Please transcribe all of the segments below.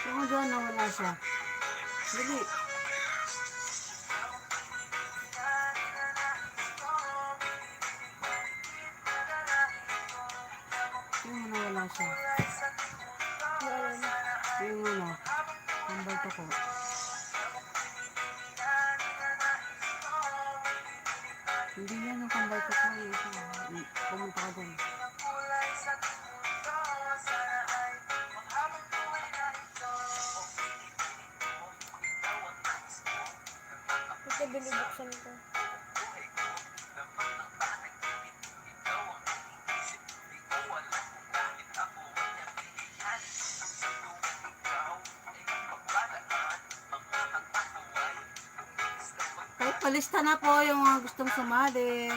Yung doon, nawala siya. Dali. Yung nawala siya. Yung ano, tambal to ko. Hindi yan yung tambal to ko. Pumunta ka doon. Ito binubuksan ko. Kahit palista na po yung mga gustong sumali.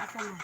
Asa na?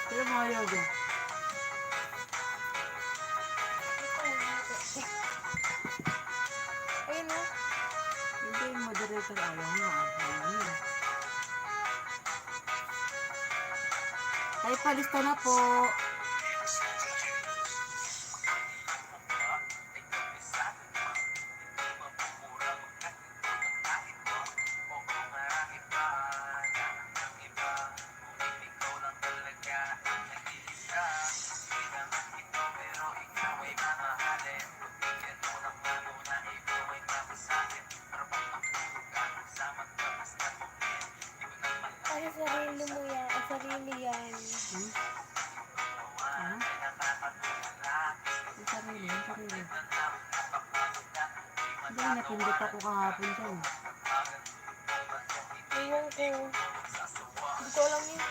Pero mga yoga. Ayun na. Hindi yung moderator ayaw nga. Ay, palista na po. Kasi sarili mo yan. Sarili yan. Ha? Yung sarili, yung sarili. Hindi, napindot ako kahapon dyan. Iwan ko. Hindi ko alam yun.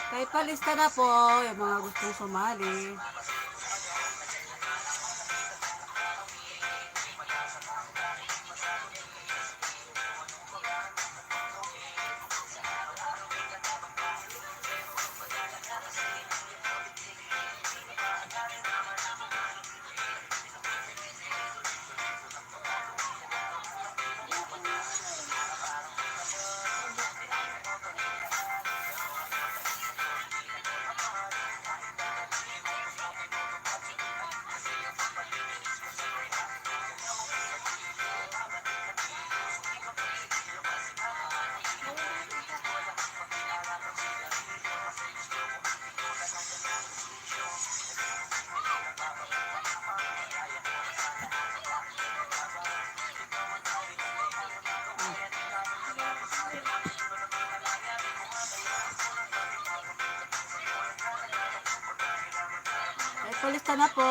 Kahit palista na po, yung mga gustong sumali. Kahit palista na po.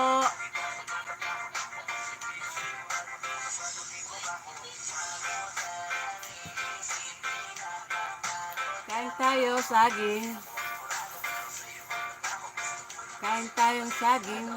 Kain tayo, saging. Kain tayong saging.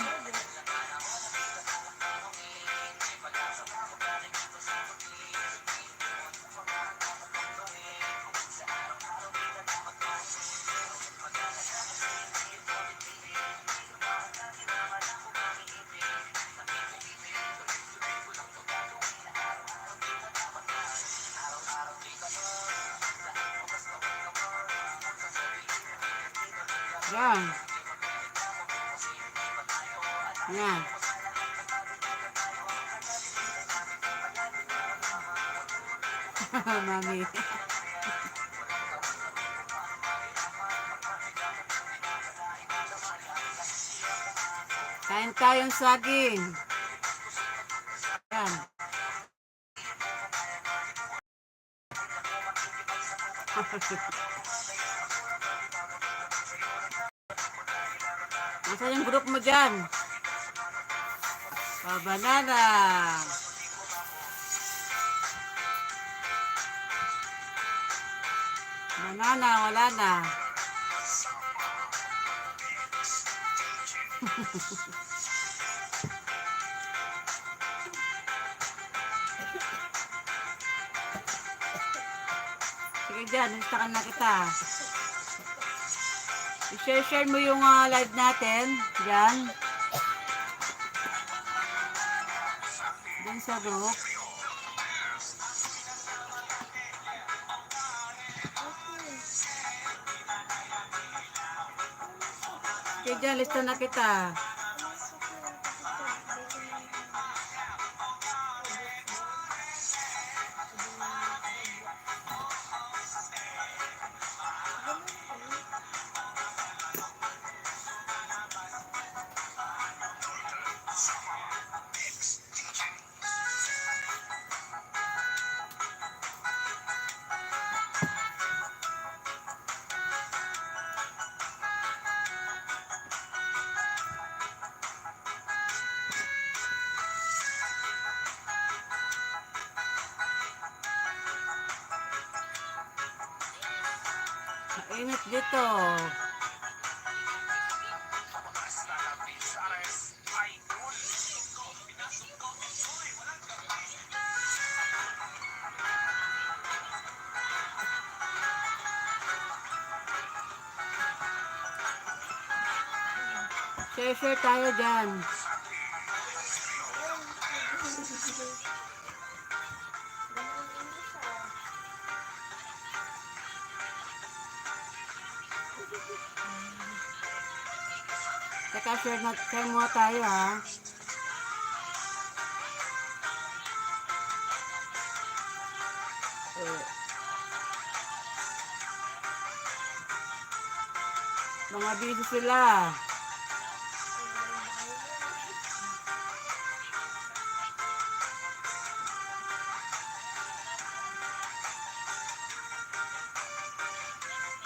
Yan. Yan. Mami. Kain tayong saging. Yan. Nasaan yung group mo dyan? Banana. Banana, wala na. Sige dyan, instakan na kita. I-share mo yung live natin. Dyan. Dyan sa group. Sige dyan, lista na kita. Mainit dito. Share tayo dyan. Teka, share muna tayo ha. Mga busy sila.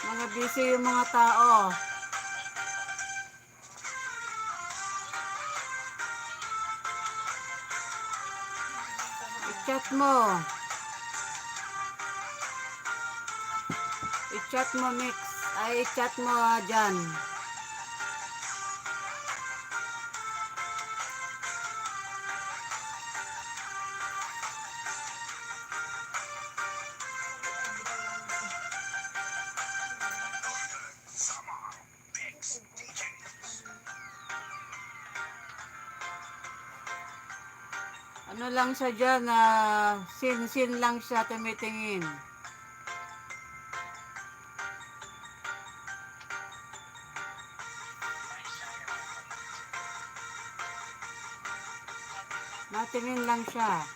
Mga busy yung mga tao. I-chat mo. I-chat mo, Mix. Ay, i-chat mo dyan. Ano lang siya dyan, sin lang siya tumitingin. Natingin lang siya.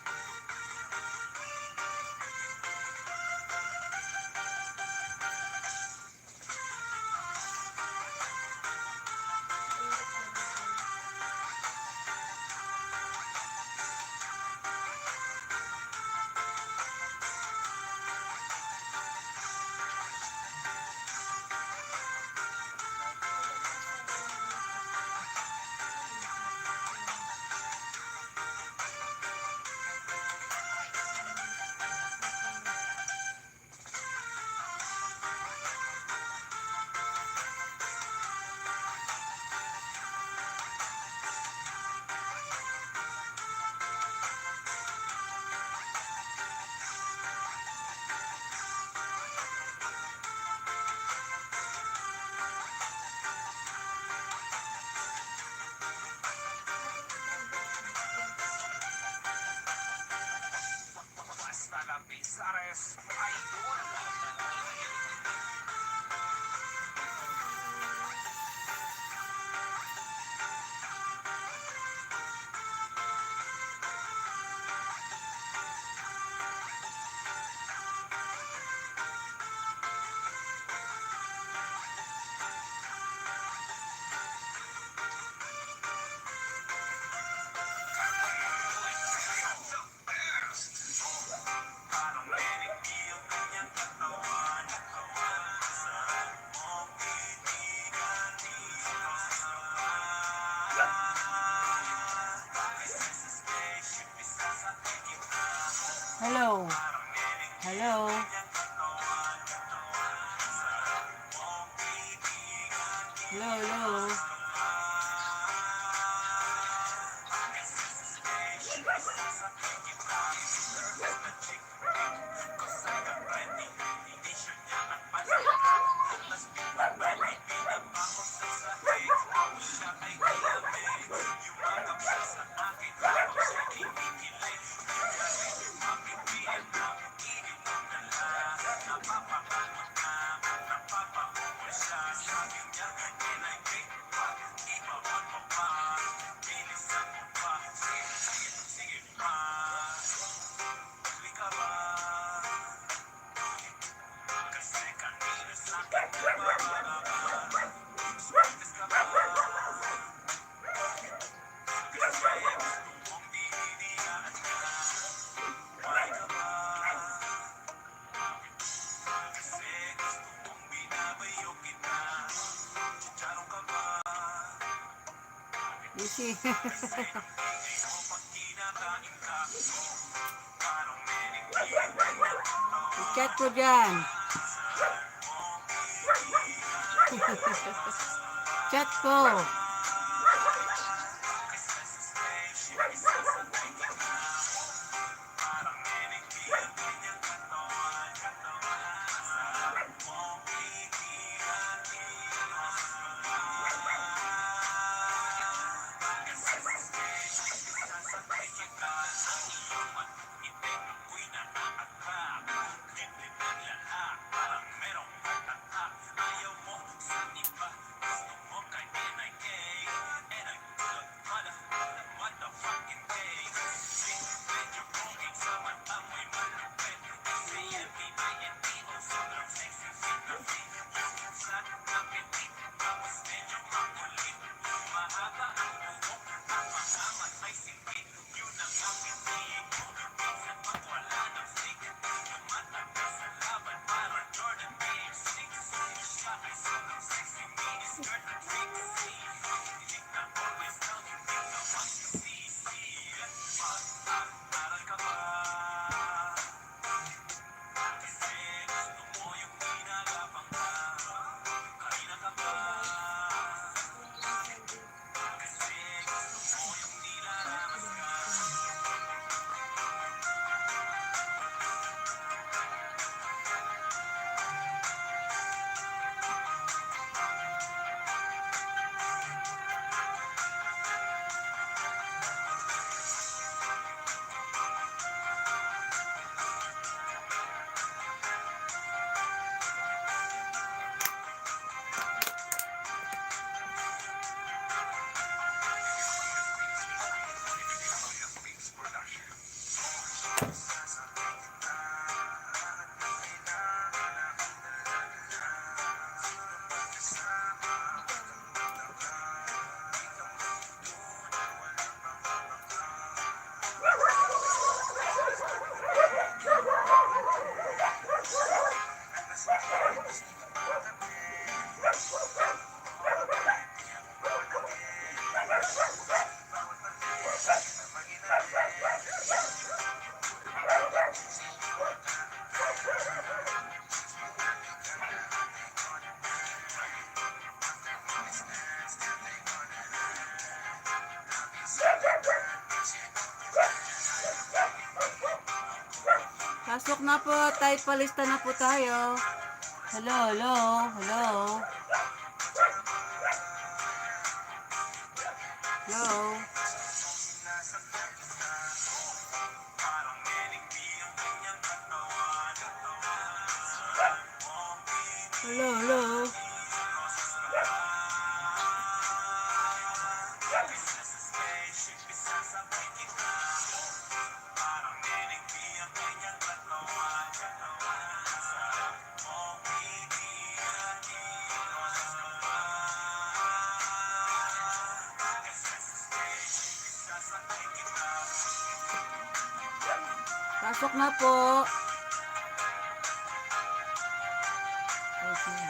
Hello. Hello. Hello, hello. Easy. Chat ko dyan. Chat ko. Pasok na po, tayo palista na po tayo. Hello, hello, hello. Hello. Hello, hello. Pasok na po. Okay.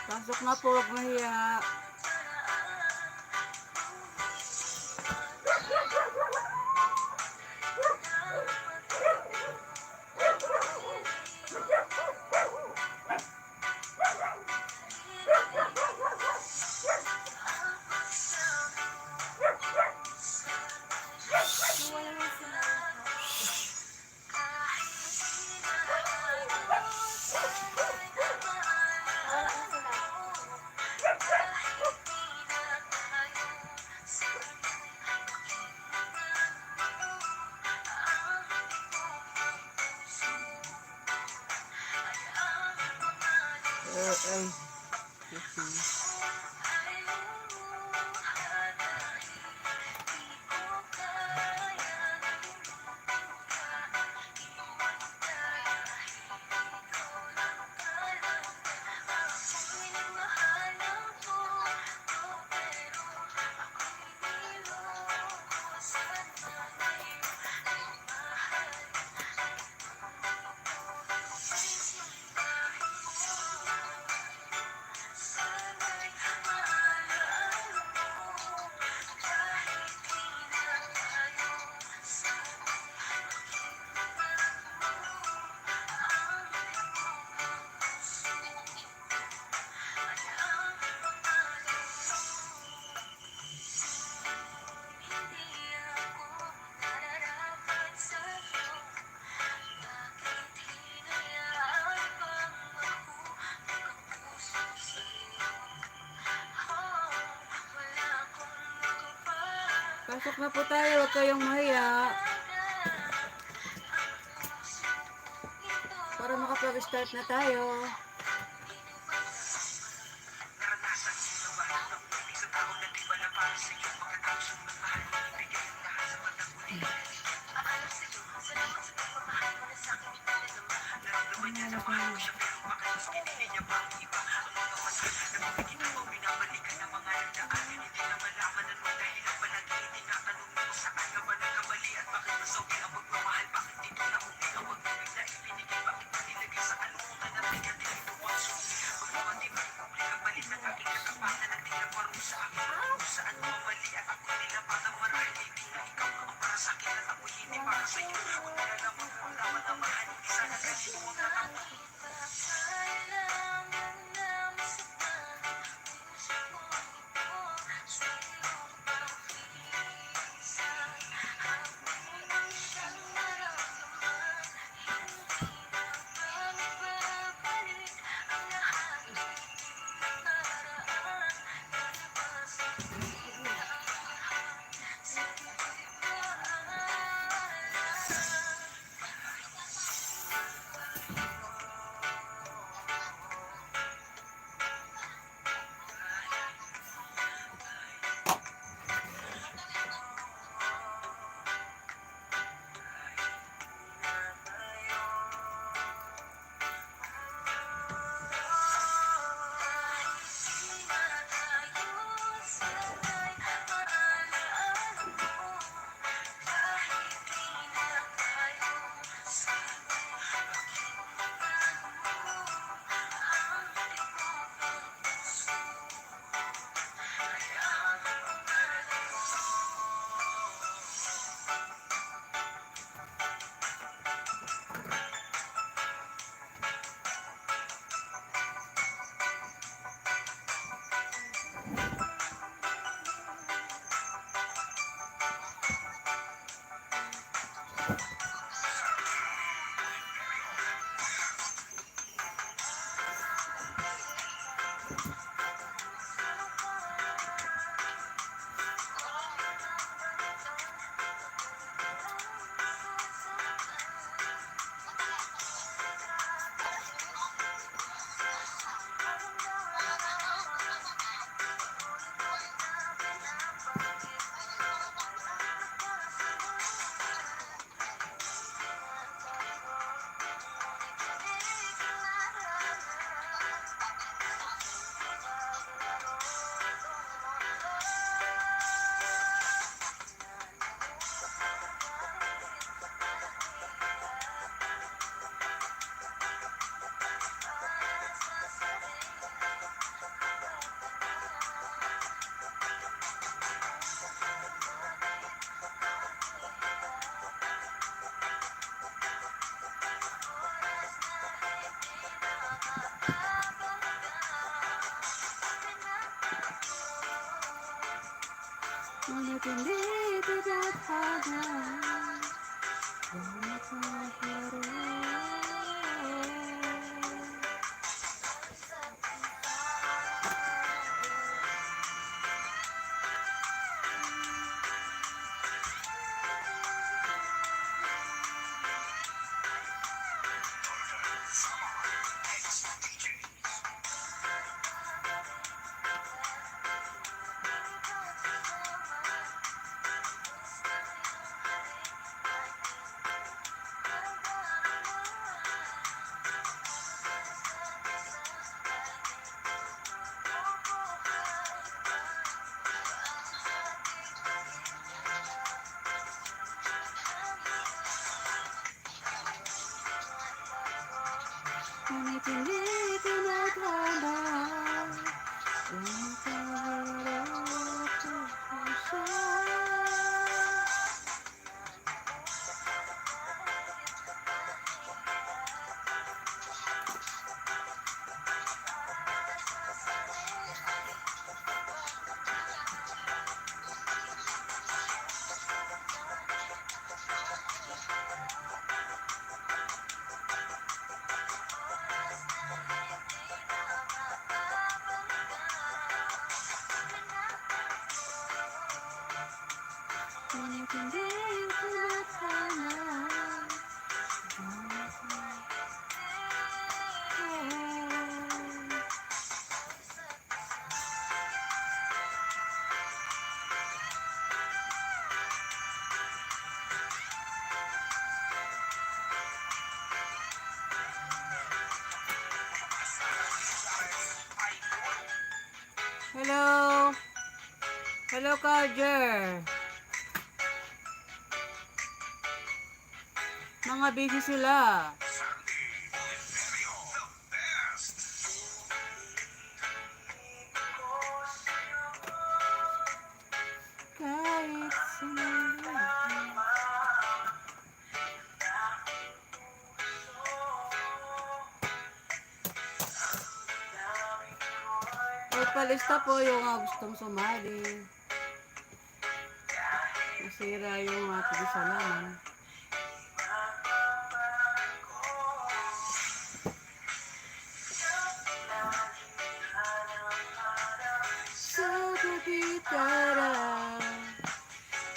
Pasok na po, huwag mahiya. Wala na sila. Wala na sila. Ay. Pasok na po tayo, huwag kayong mahiya. Para makapag-start na tayo. Tumitindi tinatahana Tumataharo Tumitindi tinatahana Tumataharo puso Tumitindi tinatahana Hello. Hello, Carger. Mga busy sila. Kahit sandali. May palista po yung gustong sumali. Nasira yung ating salaman. Sa kapitara,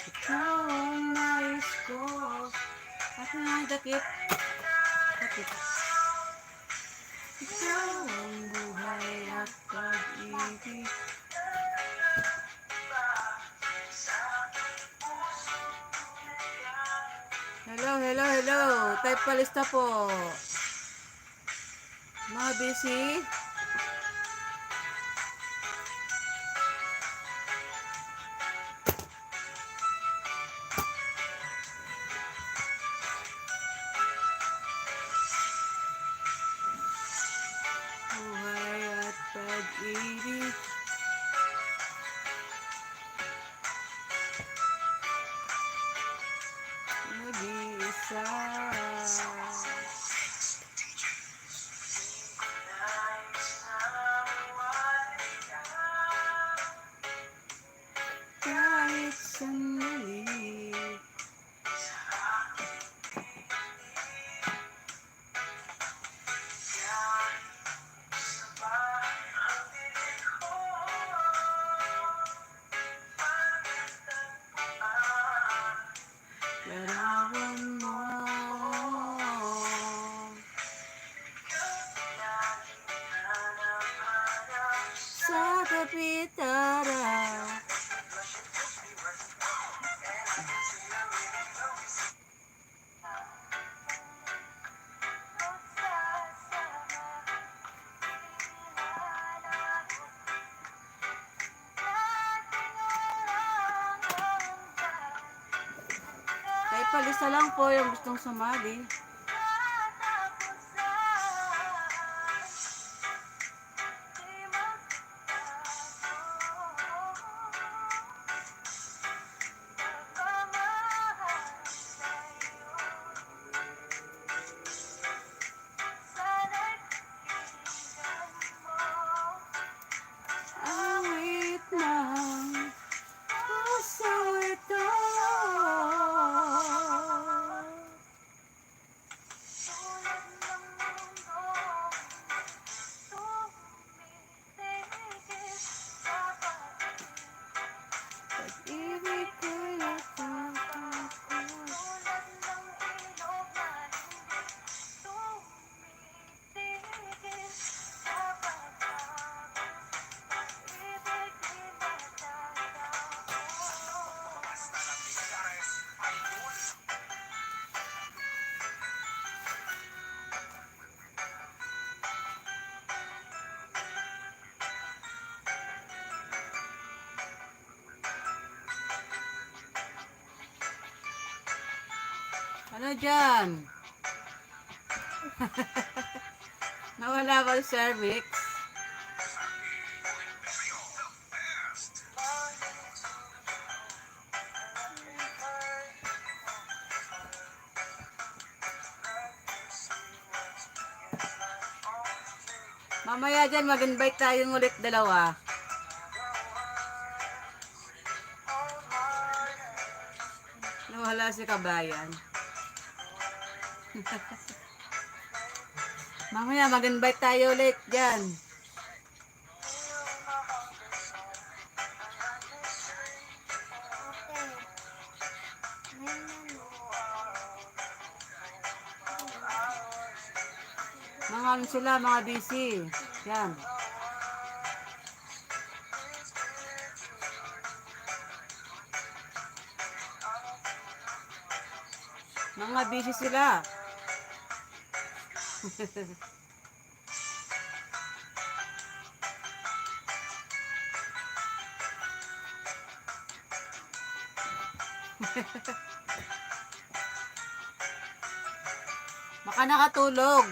ikaw ang nais ko. At nagdakip. Dakip. Ikaw ang buhay at pag-ibig. Hello, hello, hello. Type palista po. Mga busy. Buhay at pag-ibig. Nag-iisa. Kahit sandali. Larawan mo. Sa kapitara. Kahit palista lang po yung gustong sumali. Awit ng puso'y Ano dyan? Nawala ba yung cervix? Mamaya dyan, mag-invite tayong ulit dalawa. Nawala si Kabayan. Mamaya mag-invite tayo ulit dyan. Okay. Ngayon. Mga ano sila, mga busy. Yan. Mga busy sila. Baka nakatulog.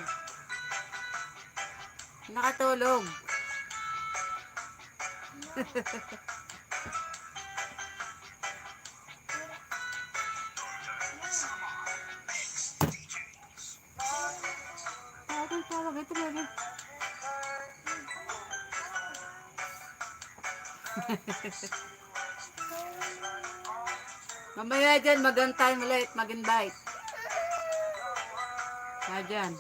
Nakatulog. Tawag. Ito lagi. Mamaya dyan, mag-time ulit, mag-invite. Dyan.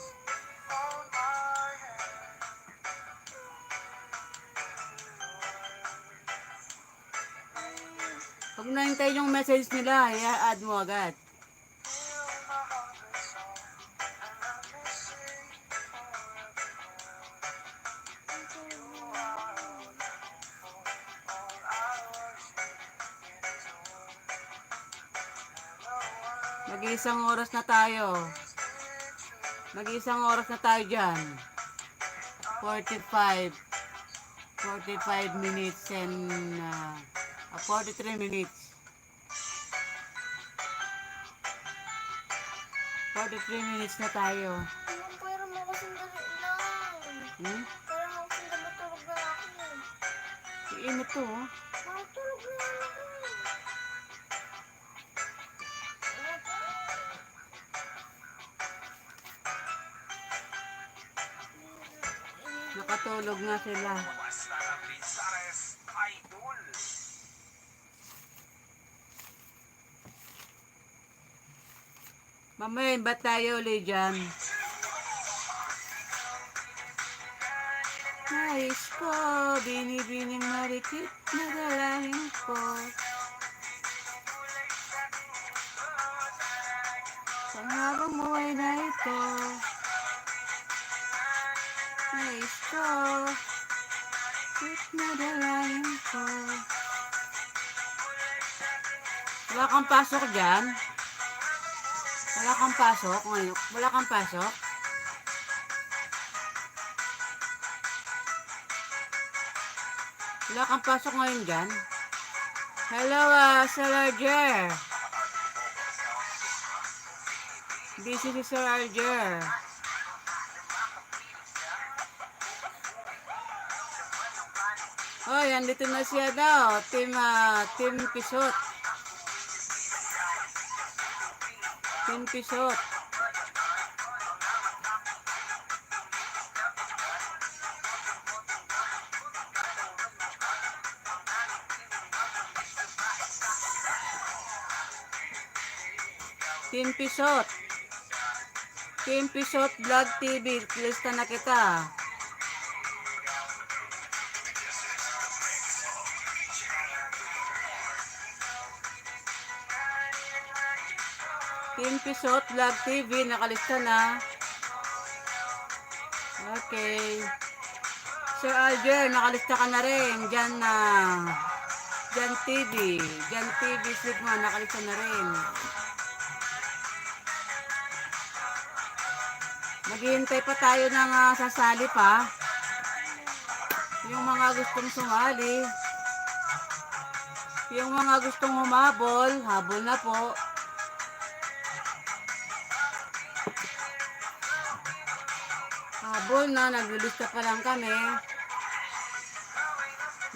Pag nahintayin yung message nila, i-add mo agad. Mag-iisang oras na tayo. Mag-iisang oras na tayo dyan. 45 minutes and 43 minutes. 43 minutes na tayo. Pero mo kasing dali lang. Pero mo kasing dali matulog na ako. Iinit to, oh. Matulog na ako. Nakatulog na sila. Mamaya, ba't tayo ulit dyan? Nais ko, binibining marikit na dalangin ko. Panghabang buhay na ito. Nais ko, marikit na dalangin ko. Wala kang pasok dyan? Wala kang pasok ngayon? Wala kang pasok? Wala kang pasok ngayon dyan? Hello, Sir Arger. Busy si Sir Arger. Hoy, andito na siya daw. Team Pisot. Team Pisot. Team Pisot. Team Pisot Vlog TV. Lista na kita. Team Pisot Vlog TV. Nakalista na. Okay. Sir Alger, nakalista ka na rin. Diyan na. Jan TV. Jan TV Sigma. Nakalista na rin. Maghihintay pa tayo ng sasali pa. Yung mga gustong sumali. Yung mga gustong humabol, habol na po. Habol na, naglilista pa lang kami.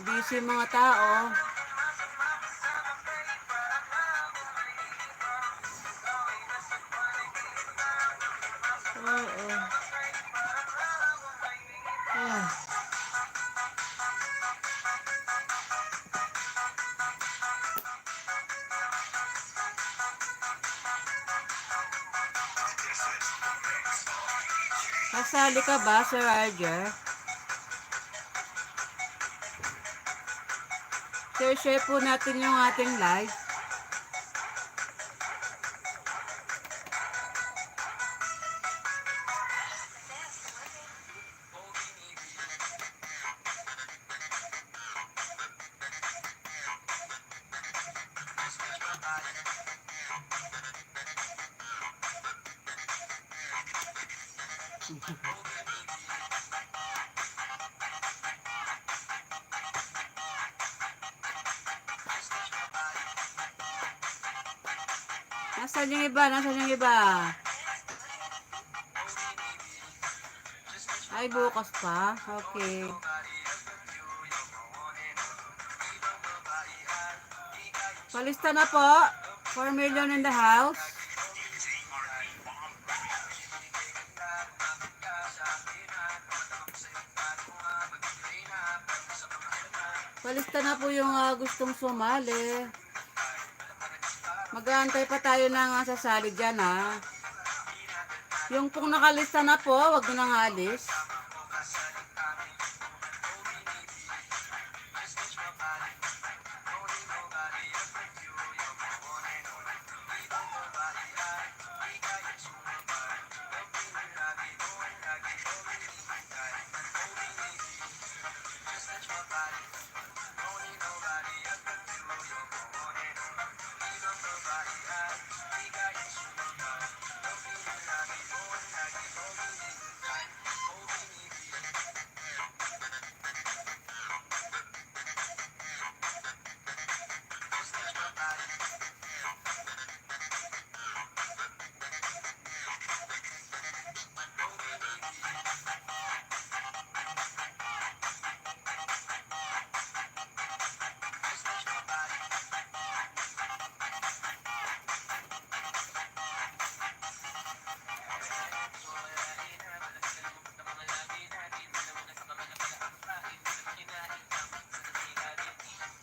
Busy mga tao. Oo. Ah. Kasali ka ba, Sir Roger? Share po natin yung ating live. Nasaan yung iba? Nasaan yung iba? Ay, bukas pa? Okay. Palista na po. 4 million in the house. Palista na po yung gustong sumali. Mag-aantay pa tayo ng sasali dyan, ha. Yung pong nakalista na po, wag mo nang alis.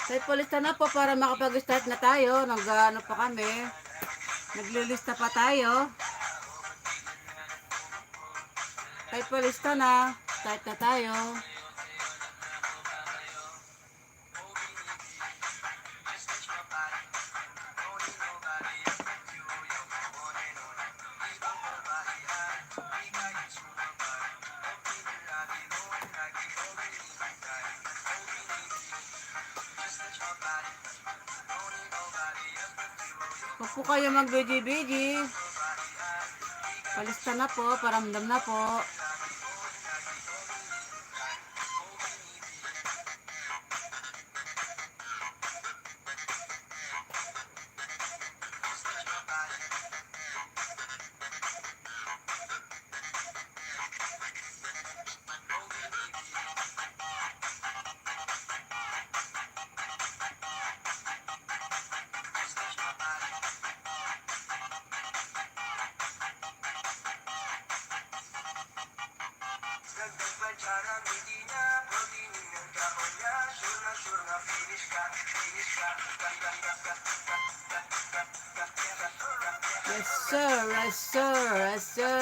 Tay, palista na po para makapag-start na tayo. Nag-ano pa kami. Naglilista pa tayo. Tay, palista na. Start na tayo. Huwag po kayo mag-bidi-bidi. Palista na po, paramdam na po. Yes sir, yes sir, yes sir.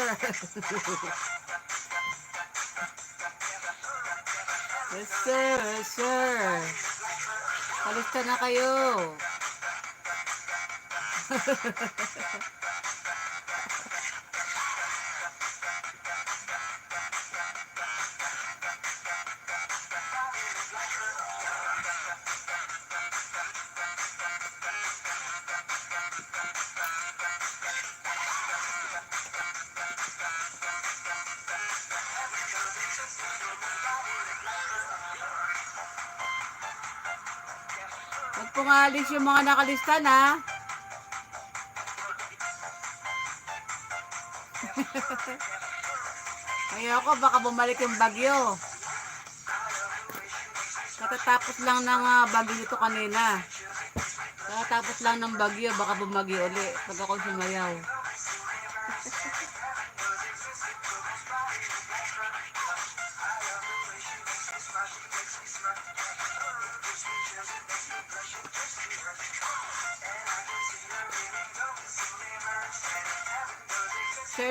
Yes sir, yes sir. Palista na kayo. Huwag pong alis yung mga nakalista na. Ayoko, baka bumalik yung bagyo. Katatapos lang ng bagyo nito kanina. Katatapos lang ng bagyo, baka bumagyo uli pag ako sumayaw.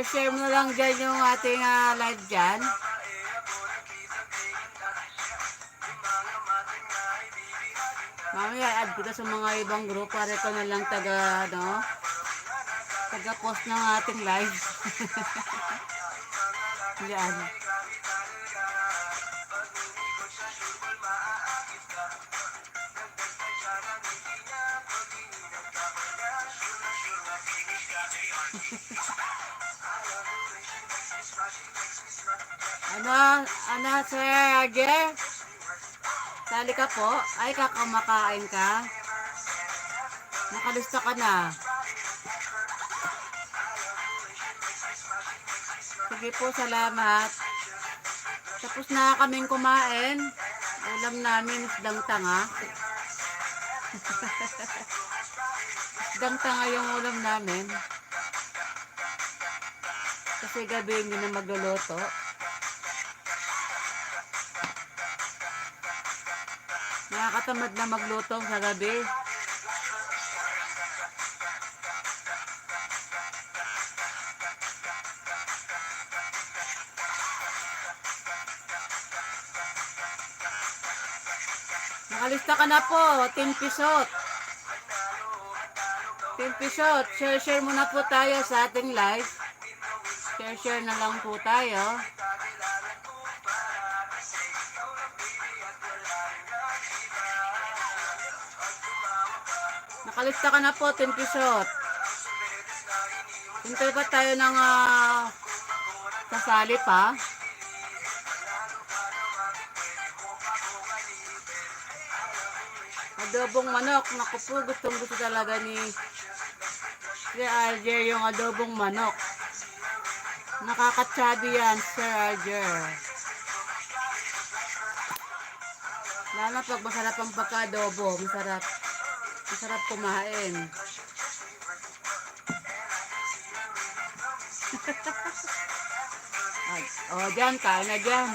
Share mo na lang dyan yung ating live dyan. Mamaya add kita sa mga ibang group para ko na lang taga-post ng ating live. Yan. Ano, Sir Roger? Sali ka po? Ay, kakamakain ka? Nakalista ka na? Sige po, salamat. Tapos na kaming kumain. Ulam namin, isdang tanga. Isdang tanga yung ulam namin. Kasi gabi hindi na magluluto. Nakakatamad na magluto sa gabi. Nakalista ka na po, Team Pisot. Team Pisot, share muna po tayo sa ating live. Share na lang po tayo. Nakalista ka na po, Team Pisot. Hintay pa tayo ng sasali pa. Adobong manok. Naku po, gustong gusto talaga ni Sir Alger yung adobong manok. Nakakatsabi yan, Sir Alger. Lalo pag masarap ang pagka-adobo. Masarap kumain. Dyan, kain na dyan.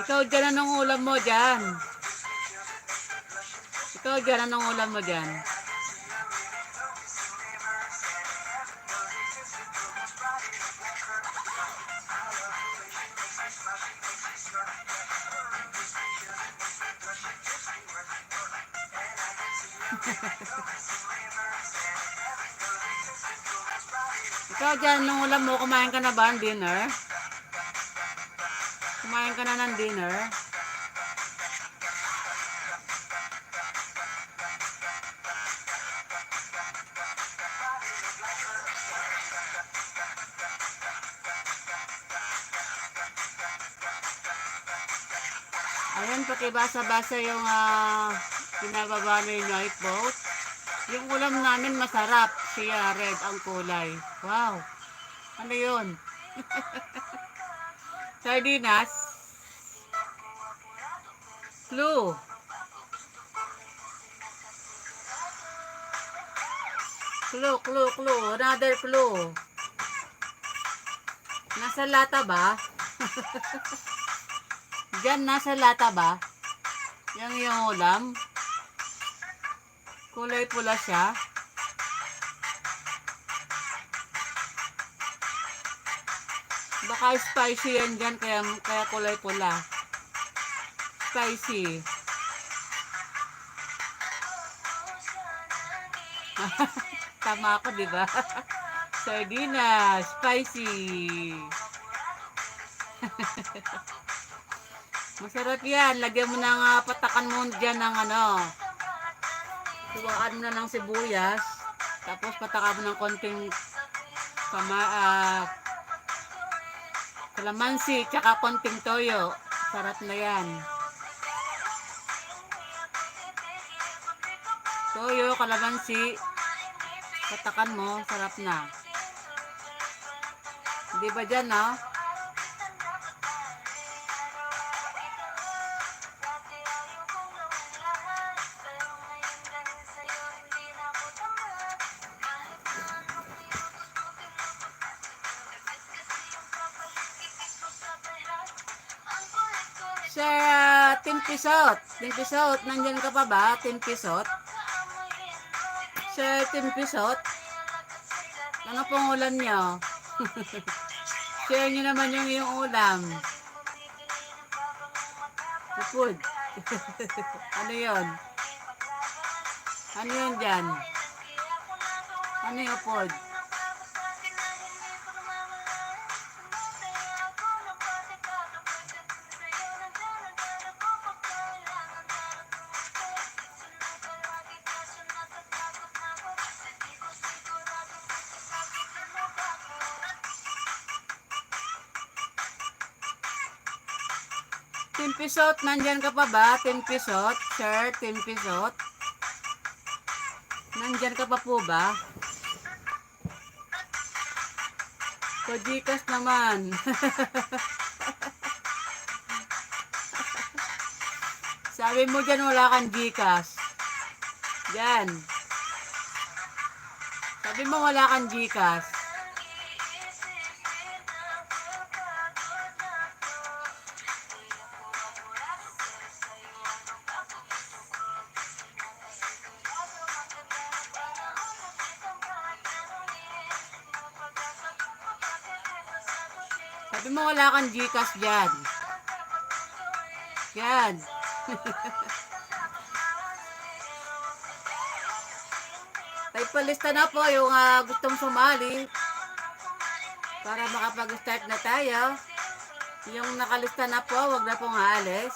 Ikaw dyan, anong ulam mo dyan? Ikaw dyan, anong ulam mo dyan? Ikaw dyan, nung ulam mo, kumain ka na ba ng dinner? Kumain ka na ng dinner? Ayan, pakibasa-basa yung pinababa na yung night boat. Yung ulam namin masarap. Siya, red ang kulay. Wow! Ano yun? Sardinas? Clue. Clue. Another clue. Nasa lata ba? Diyan, nasa lata ba? Yung ulam. Kulay pula siya. Baka spicy yan dyan, kaya kulay pula. Spicy. Tama ako, di ba? Sardinas, spicy. Masarap yan. Lagyan mo ng patakan mo dyan ng tuwaan mo na ng sibuyas. Tapos patakan mo ng konting kalamansi, tsaka konting toyo. Sarap na yan. Toyo, kalamansi, Patakan mo, sarap na. Di ba dyan, no? Sir, Timpisot. Timpisot, nandyan ka pa ba? Timpisot. Sir, Timpisot. Ano pong ulam nyo? Share nyo naman yung iyong ulam. Food. Ano yun? Ano yun dyan? Ano yung food? Timpisot, nandyan ka pa ba? Timpisot? Sir, Timpisot? Nandyan ka pa po ba? Kojikas naman. Sabi mo dyan wala kang Gcash. Dyan. Sabi mo wala kang Gcash. Sabi mo wala kang Gcash dyan. Yan. Type palista na po yung gustong sumali para makapag-start na tayo. Yung nakalista na po, wag na pong aalis.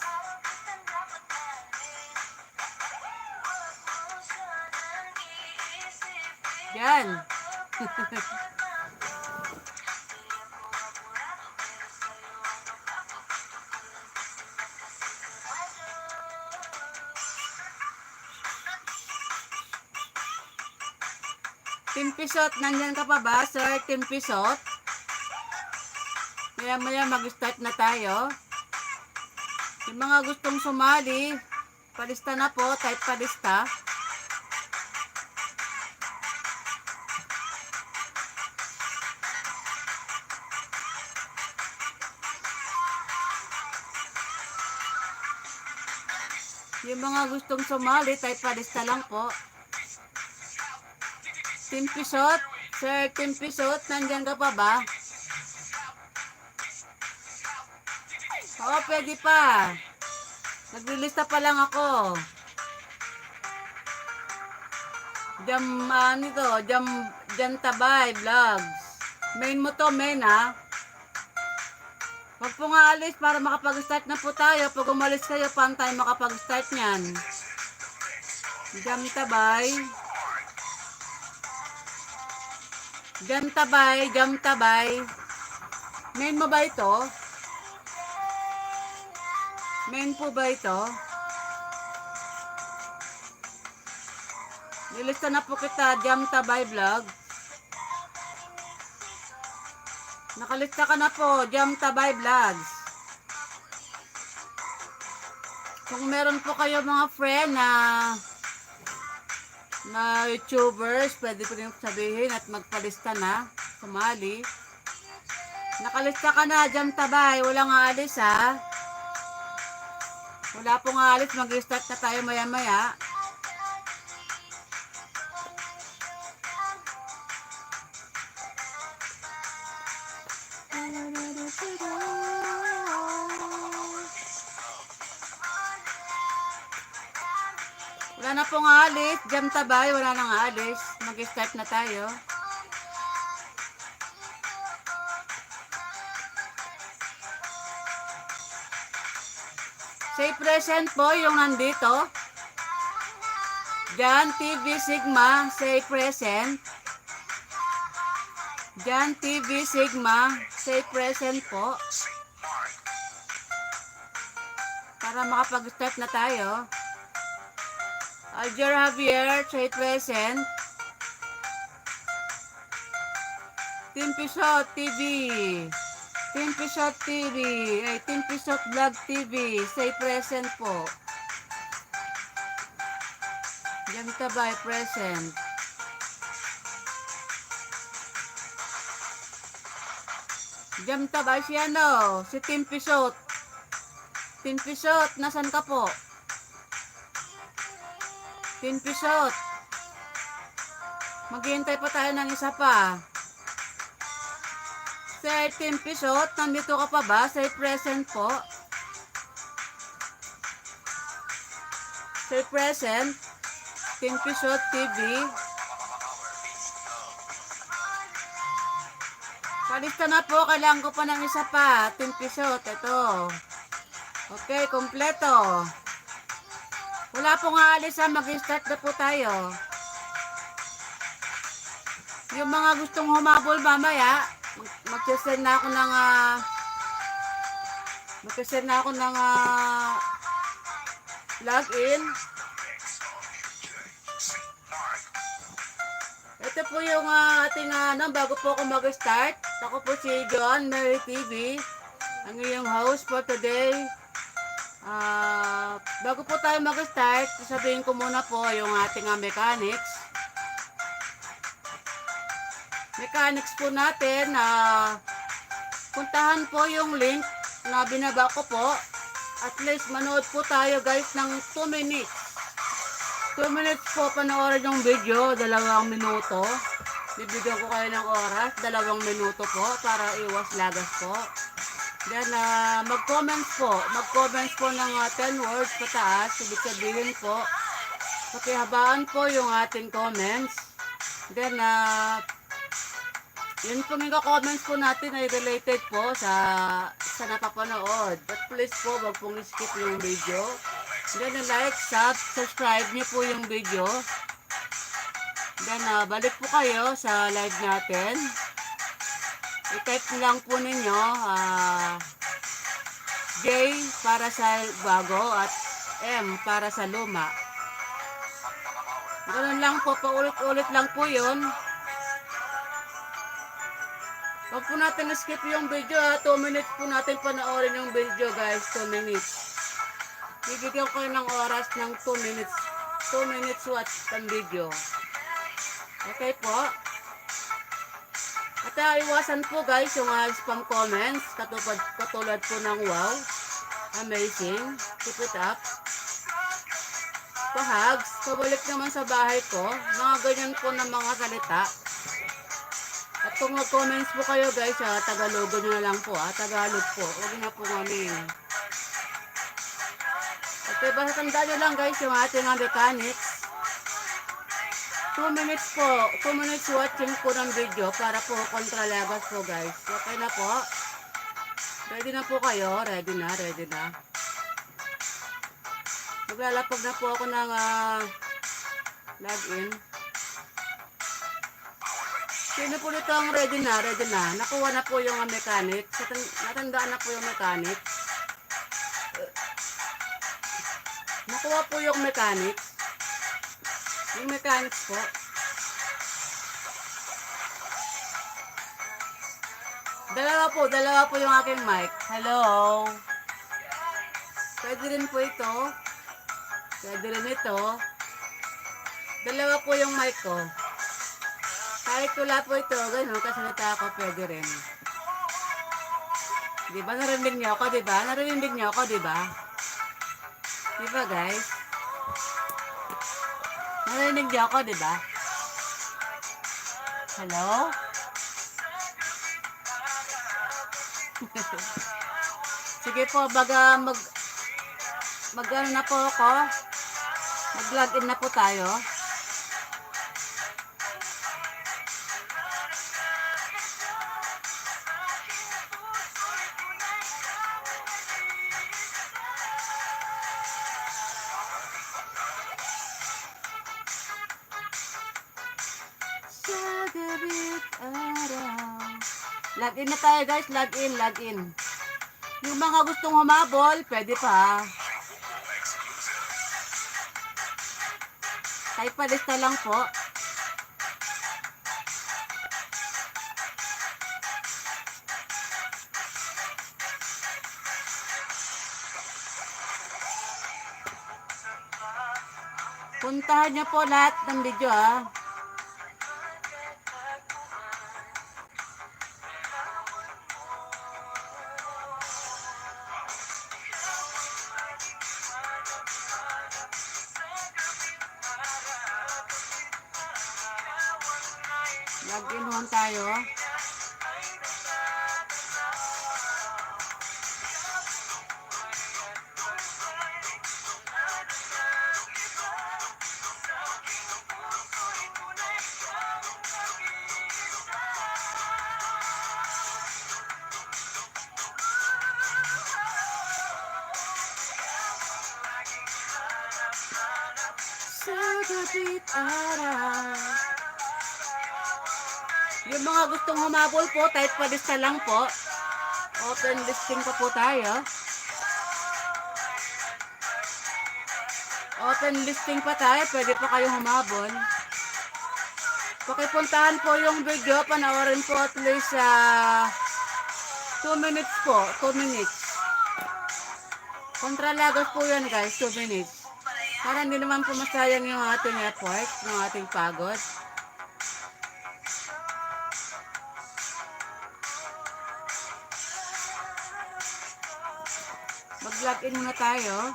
Yan. Timpisot, nandyan ka pa ba, Sir Timpisot? Maya mag-start na tayo. Yung mga gustong sumali, palista na po, type palista. Yung mga gustong sumali, type palista lang po. Timpisot, Sir Timpisot, nandyan ka pa ba? Oo, pwede pa. Naglilista pa lang ako. Jam Tabay Vlogs. Main mo to, main ha. Huwag po nga alis para makapag-start na po tayo. Pag umalis kayo, paano tayo makapag-start niyan? Jam Tabay. Jam Tabay. Main mo ba ito? Main po ba ito? Nilista na po kita, Jam Tabay Vlog. Nakalista ka na po, Jam Tabay Vlogs. Kung meron po kayo mga friend na YouTubers, pwede po rin sabihin at magpalista na, sumali. Nakalista ka na, Jam Tabay, walang aalis ha. Wala pong aalis, mag-restart na tayo maya-maya. Wala na pong aalis, Jam Tabay, wala nang aalis. Mag-start na tayo. Say present po yung nandito. Jan TV Sigma, say present. Jan TV Sigma, say present po. Para makapag-start na tayo. Alger Javier, say present. Team Pisot TV. Team Pisot TV. Team Pisot Vlog TV. Say present po. Jam Tabay present. Jam Tabay si ano? Si Team Pisot. Team Pisot, nasan ka po? Team Pisot. Maghihintay pa tayo ng isa pa. Sir Team Pisot, nandito ka pa ba? Say present po. Say present. Team Pisot TV. Palista na po, kailangan ko pa ng isa pa. Team Pisot, ito. Okay, kompleto. Wala pong aalis ha, mag-start na po tayo. Yung mga gustong humabol mamaya, mag-send na ako ng login. Ito po yung ating bago po ako mag-start. Ako po si John Mary TV, ang iyong host for today. Bago po tayo mag-start, sabihin ko muna po yung ating mechanics. Mechanics po natin, puntahan po yung link na binaba ko po. At least manood po tayo guys ng 2 minutes. 2 minutes po panoorin yung video, 2 minuto. Bibigyan ko kayo ng oras, 2 minuto po para iwas lagas po. Then mag-comments po. Mag-comments po ng 10 words pataas. Ibig sabihin po, pakihabaan po yung ating comments. Then yun po mga comments po natin ay related po sa napapanood. But please po, wag pong skip yung video. Then like, subscribe niyo po yung video. Then balik po kayo sa live natin. I-type lang po ninyo J para sa bago at M para sa luma. Ganun lang po, paulit-ulit lang po yun. Huwag po natin skip yung video 2 minutes po natin panoorin yung video guys, 2 minutes. Bibigyan ko ng oras ng 2 minutes. 2 minutes watch ng video. Okay po. At iwasan po guys yung spam comments. Katulad po ng wow, amazing, keep it up, pahags, pabalik naman sa bahay ko. Mga ganyan po ng mga salita. At kung mag-comments po kayo guys, Tagalogo nyo na lang po. Tagalog po. Huwag na po kami. Okay, basta tandaan nyo lang guys yung ating mechanics. 2 minutes po. 2 minutes watching po ng video para po kontra lagas po guys. Okay na po. Ready na po kayo. Ready na. Maglalapag na po ako ng login. Sino po dito ang ready na? Nakuha na po yung mechanics. Natandaan na po yung mechanics. Nakuha po yung mechanics. Yung mechanics po. Dalawa po yung aking mic. Hello. Pwede rin po ito. Pwede rin ito. Dalawa po yung mic ko. Kahit wala po ito, gano'n, kasalita ako, pwede rin. Diba, narinig niyo ako, diba? Narinig niyo ako, diba? Diba, guys? Narinig niyo ako, diba? Hello? Sige po, baga mag-ano na po ako. Mag-login na po tayo. Login na tayo guys, login. Yung mga gustong humabol, pwede pa. Type pa lista lang po. Puntahan niyo po lahat ng video ha. Login naman tayo. Sa gabit araw. Yung mga gustong humabol po, type pa lista lang po. Open listing pa po tayo. Open listing pa tayo, pwede pa kayong humabol. Pakipuntahan po yung video, panoorin po at least 2 minutes po, 2 minutes. Kontralagos po yan guys, 2 minutes. Para hindi naman po masayang yung ating effort, yung ating pagod. Mag-login muna tayo.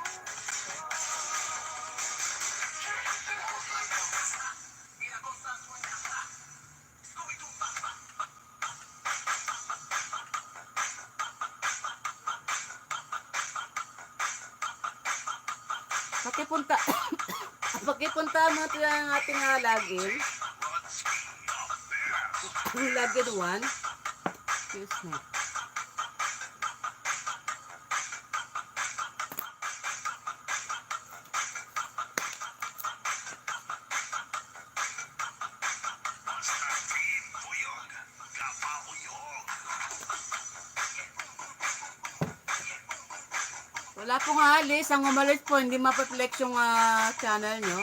Pakipunta mo ito yung ating login. Login 1. Excuse me. Wala pong alis. Ang umalis po, hindi mapaplex yung channel nyo.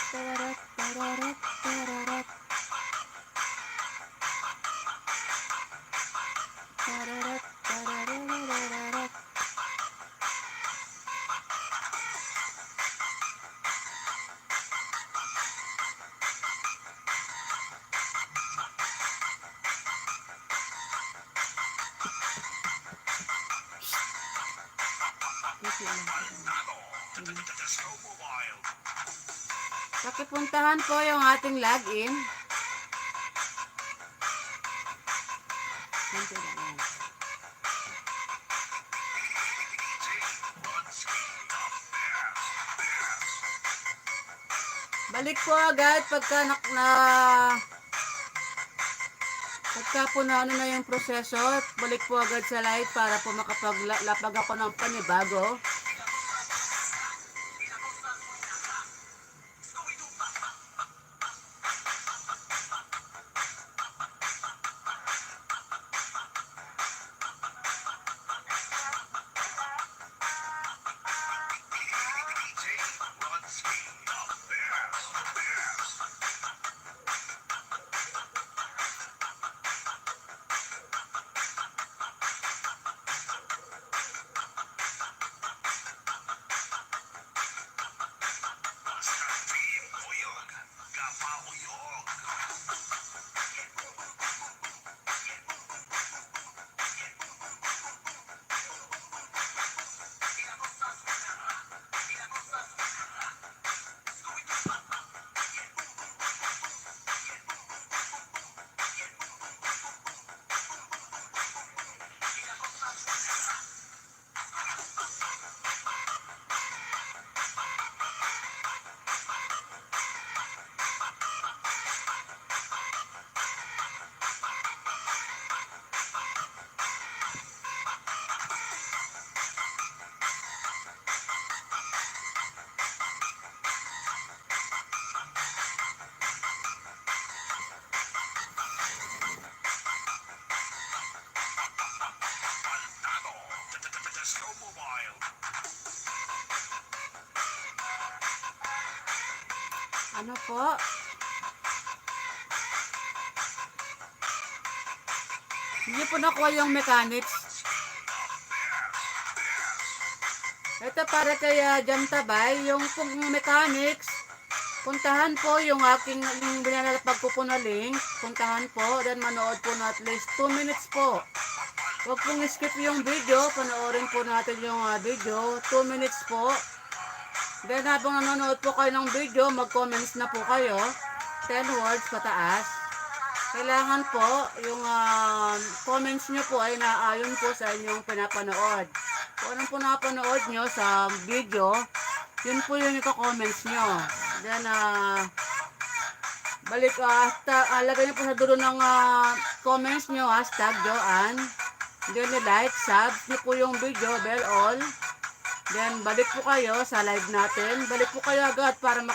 Tararat, tararat, tararat. Tararat, tarararararat. Pakipuntahan po yung ating login. Balik po agad pagka pagka po na ano na yung proseso, balik po agad sa live para po makapaglapag ako ng panibago. Ano po? Hindi po nakuha yung mechanics. Ito para kay Jantabay, yung pong mechanics, puntahan po yung aking yung binalapag ko po na link, puntahan po, then manood po na at least 2 minutes po. Huwag pong skip yung video, panoorin po natin yung video, 2 minutes po. Then habang nanonood po kayo ng video, mag-comments na po kayo, 10 words pataas. Kailangan po yung comments nyo po ay naayon po sa inyong pinapanood. Kung anong po napanood nyo sa video, yun po yung ika-comments nyo. Then, lagay nyo po sa dulo ng comments nyo, hashtag Joanne. Then, like, subs nyo po yung video, bell all. Then, balik po kayo sa live natin. Balik po kayo agad para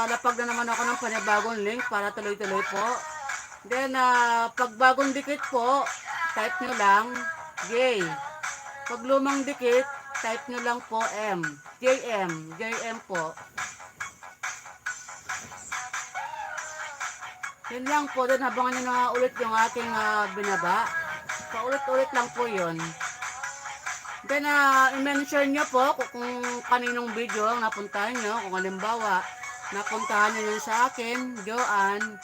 lapag na naman ako ng panibagong link para tuloy-tuloy po. Then, pag bagong dikit po, type nyo lang J. Pag lumang dikit, type nyo lang po M. JM po. Yun lang po, then habangan nyo na ulit yung aking binaba. Paulit-ulit lang po yun. Then, i-mention nyo po kung kaninong video ang napuntahan nyo. Kung halimbawa, napuntahan nyo yun sa akin, Joanne,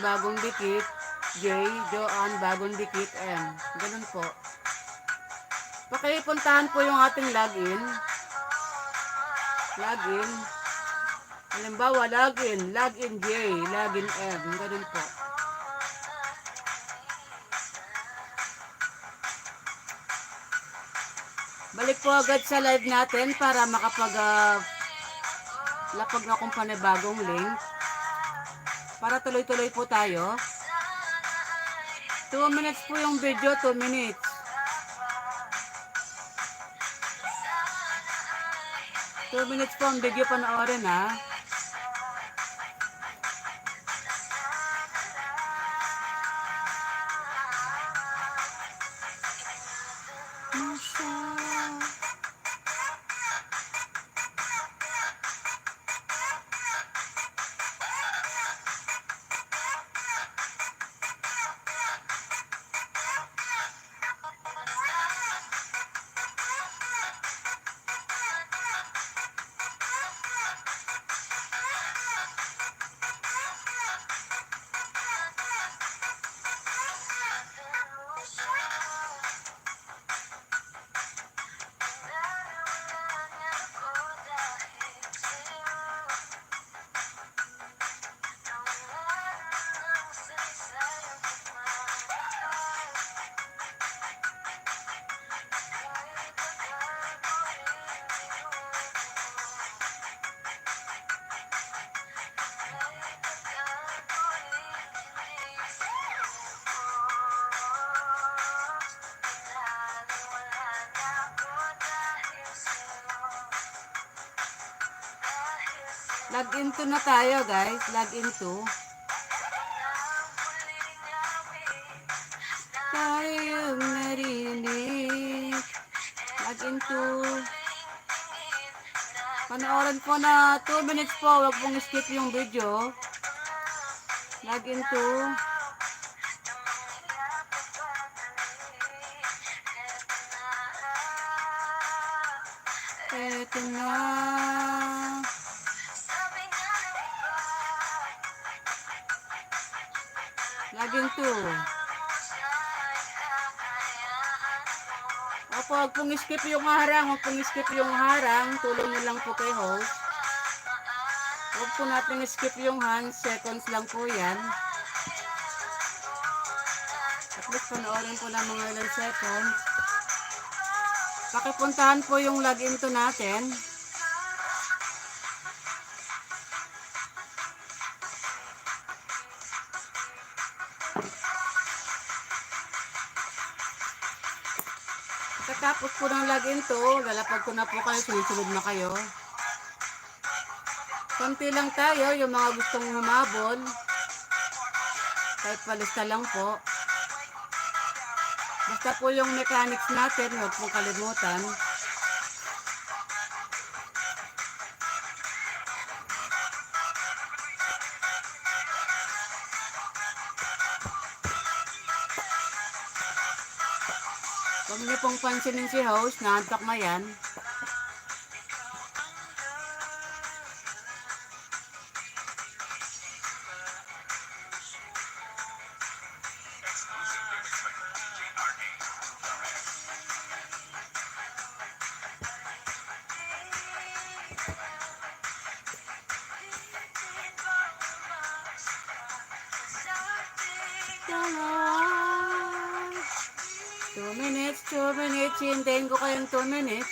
bagong dikit, J, Joanne, bagong dikit, M. Ganun po. Pakipuntahan po yung ating login. Halimbawa, login J, login M. Ganun po. Balik po agad sa live natin para lapag na kung panibagong link. Para tuloy-tuloy po tayo. 2 minutes po yung video, 2 minutes. Two minutes po ang video, panoorin ha. Log into na tayo guys, log into. Tayong narinig. Log into. Panoorin po na 2 minutes po, huwag pong skip yung video. Log into. Eto na. Login to. Opo, huwag pong skip yung harang. Tulong nyo lang po kay host. Huwag po natin skip yung hands. Seconds lang po yan. At least panoorin po ng mga ilang seconds. Pakipuntahan po yung login to natin. Pagkatapos po ng login to, lalapag ko na po kayo, sunod-sunod na kayo. Konti lang tayo, yung mga gustong humabol. Kahit palista lang po. Basta po yung mechanics natin, huwag pong kalimutan. Huwag niyo pong pansinin si host, naantok na yan. Two minutes, hintayin ko kayong 2 minutes.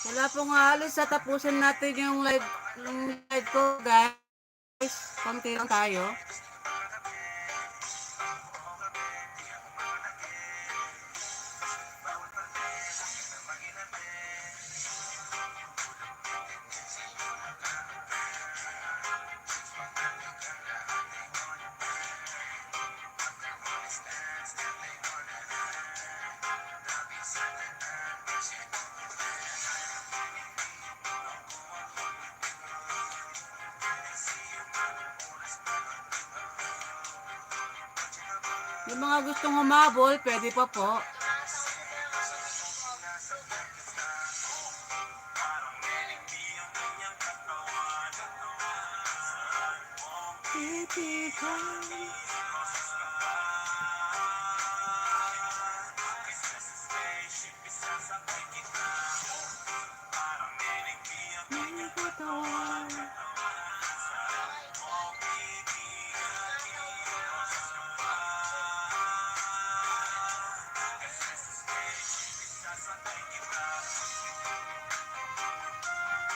Wala pong halos, sa tapusin natin yung live ko, guys. Konti lang tayo. Yung mga gustong humabol, pwede pa po.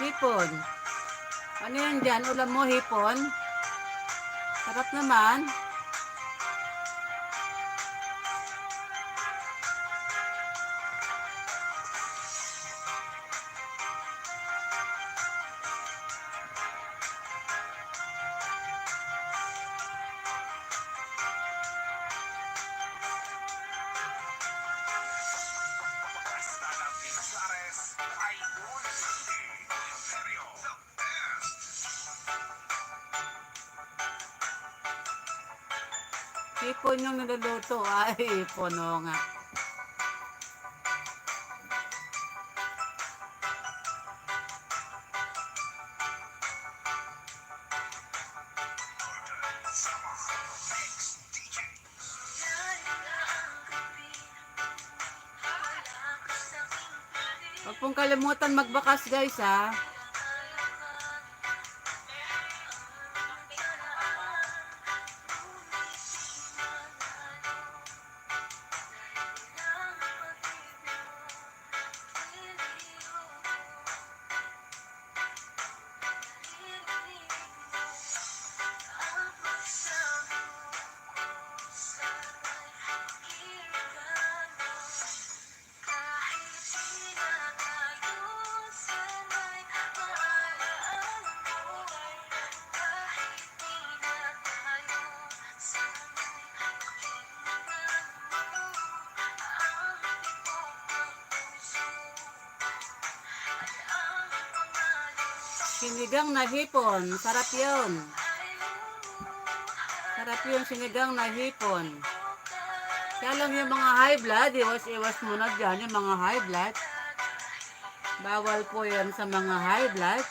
Hipon. Ano yan dyan? Ulam mo, hipon? Sarap naman. Hipon yung niluluto. Ay, puno nga. Huwag pong kalimutan magbakas, guys, ha. Sinigang na hipon. Sarap yun. Sarap yun, sinigang na hipon. Kaya lang yung mga high blood, iwas-iwas muna dyan yung mga high blood. Bawal po yan sa mga high blood.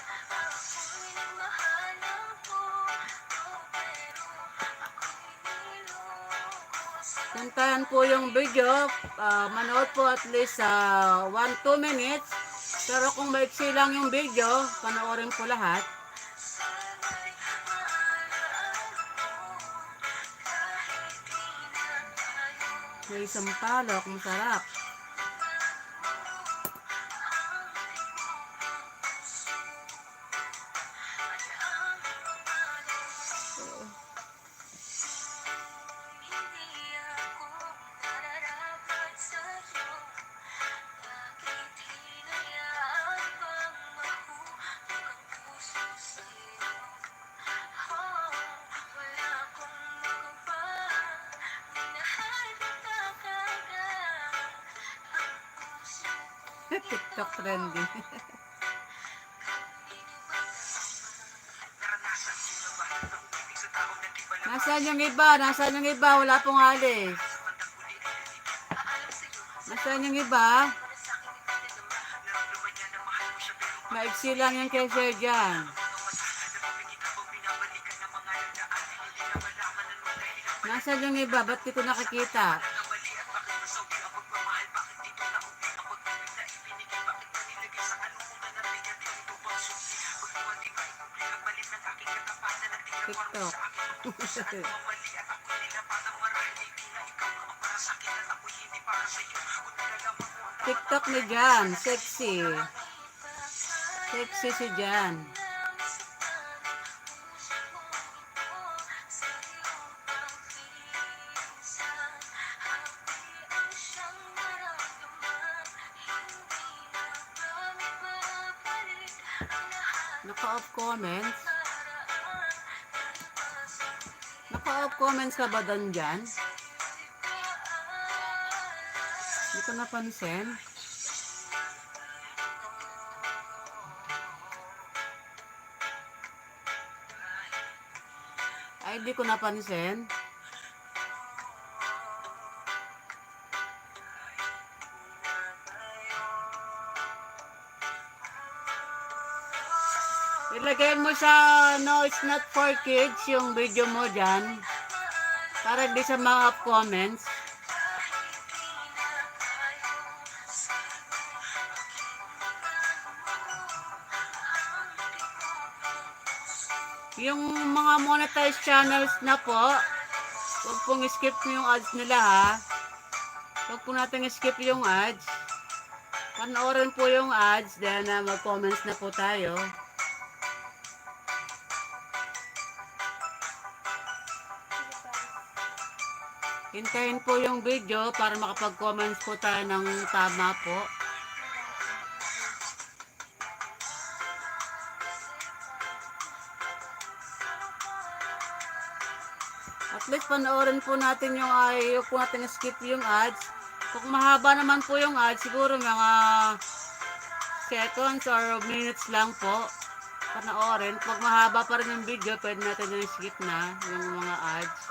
Puntahan po yung video, manood po at least 1-2 minutes. Pero kung maiksi lang yung video, panoorin po lahat. May sampalok, masarap. TikTok trending. Nasaan yung iba? Nasaan yung iba? Wala pong alis. Nasaan yung iba? Maiksi lang yung cashier dyan. Nasaan yung iba? Ba't di ko nakikita? TikTok. TikTok ni Jan, sexy. Sexy si Jan. Naka-off comments. Naka-off comments ka ba doon dyan? Hindi ko napansin. Ay, di ko napansin. Ilagay mo sa no, it's not for kids yung video mo dyan. Para di sa mga comments. Yung mga monetized channels na po, huwag pong skip yung ads nila ha. Huwag po natin skip yung ads. Panoorin po yung ads, then mag-comments na po tayo. Hintayin po yung video para makapag-comments po tayo ng tama po. At least panoorin po natin yung huwag po natin skip yung ads. Kung mahaba naman po yung ads, siguro mga seconds or minutes lang po panoorin. Pag mahaba pa rin yung video, pwede natin yung skip na yung mga ads.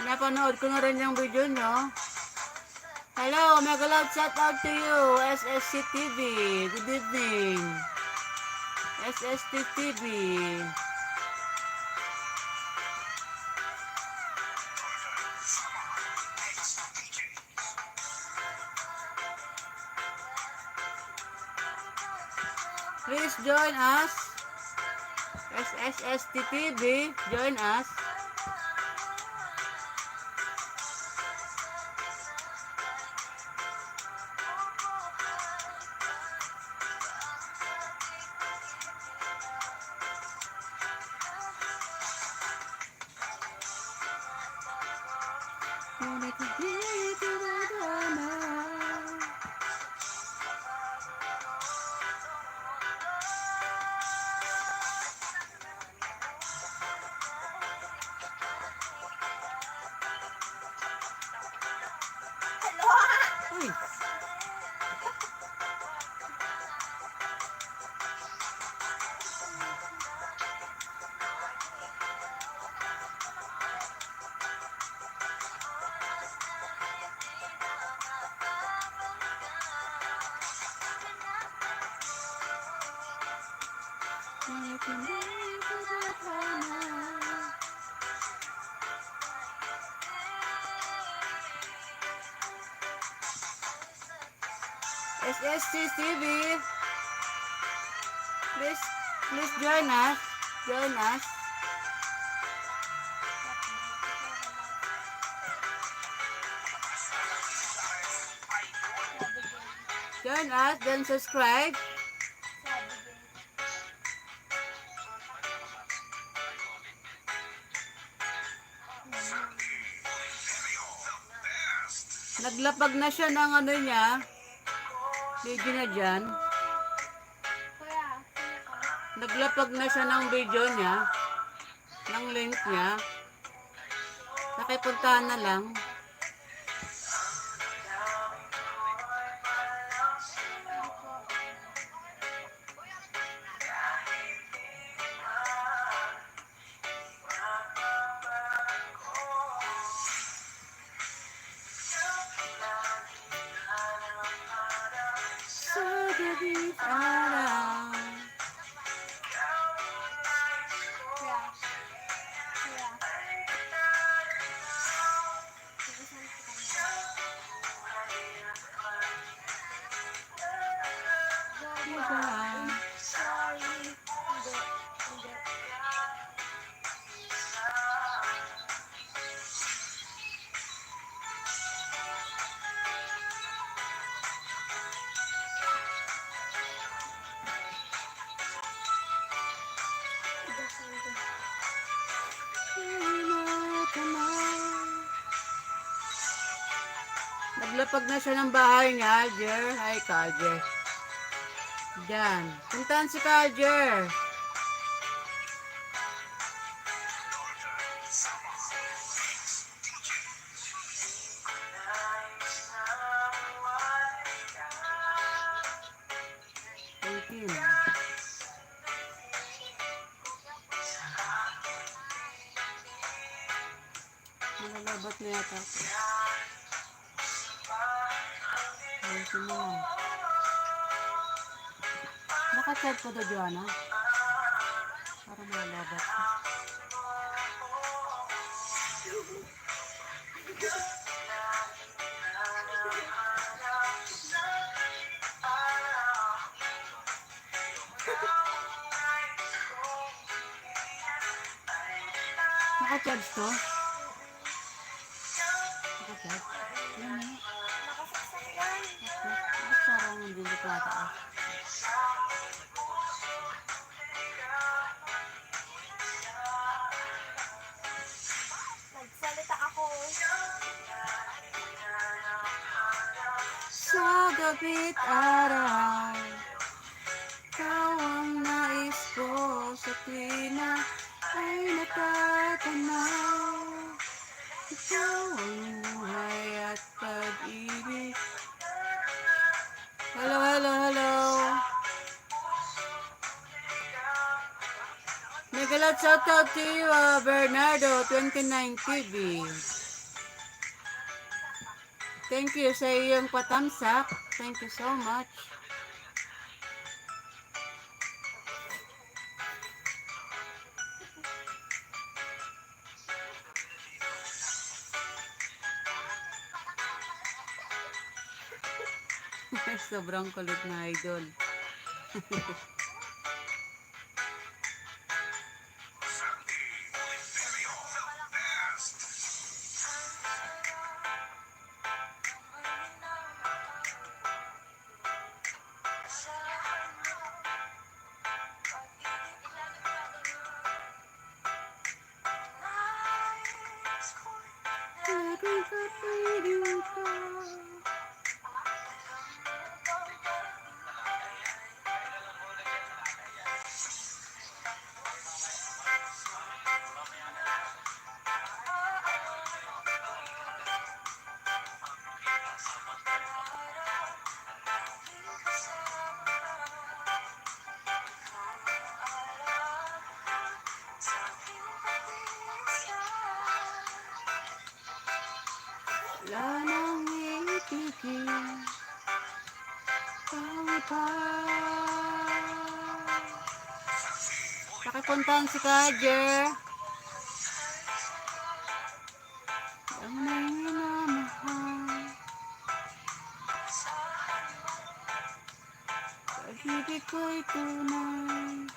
Napanood ko na rin yung video nyo. Hello, mega loud shout out to you, SSC TV. Good evening. SST TV. Please join us. SSSTTV, join us. Uy, SSTTV, please join us. Join us. Join us, then subscribe. Naglapag na siya ng ano niya. Video na dyan. Kuya, Naglapag na siya ng video niya. Ng link niya. Nakipuntahan na lang. Sa gabing araw. kuya. Kuya. Sige, Diba? sorry. Hindi. Hindi. Naglapag na siya ng bahay niya, Alger. Hi, Kaljer. Diyan. Puntahan si Kaljer. Thank you. Malalabat na yata ako. Thank you na. Naka-chat ko na, Joanna. Para malalabat. Naka-charge to? Naka-charge? Yan eh. Nakasaksak yan. Bakit parang hindi ko pataas? Nagsalita ako. Sa gabit araw, ikaw ang nais ko sa tuwina ay natatanaw. Ikaw ang buhay at pag-ibig. Hello, hello, hello. Megalat shout out to you, Bernardo 29 TV. Thank you sa iyong patamsak. Thank you so much. Sobrang kulit na idol. wala nang itigil. Tawag pa. Pakipuntahan si Kajer. Ang may minamahal. Pag-ibig ko'y tunay.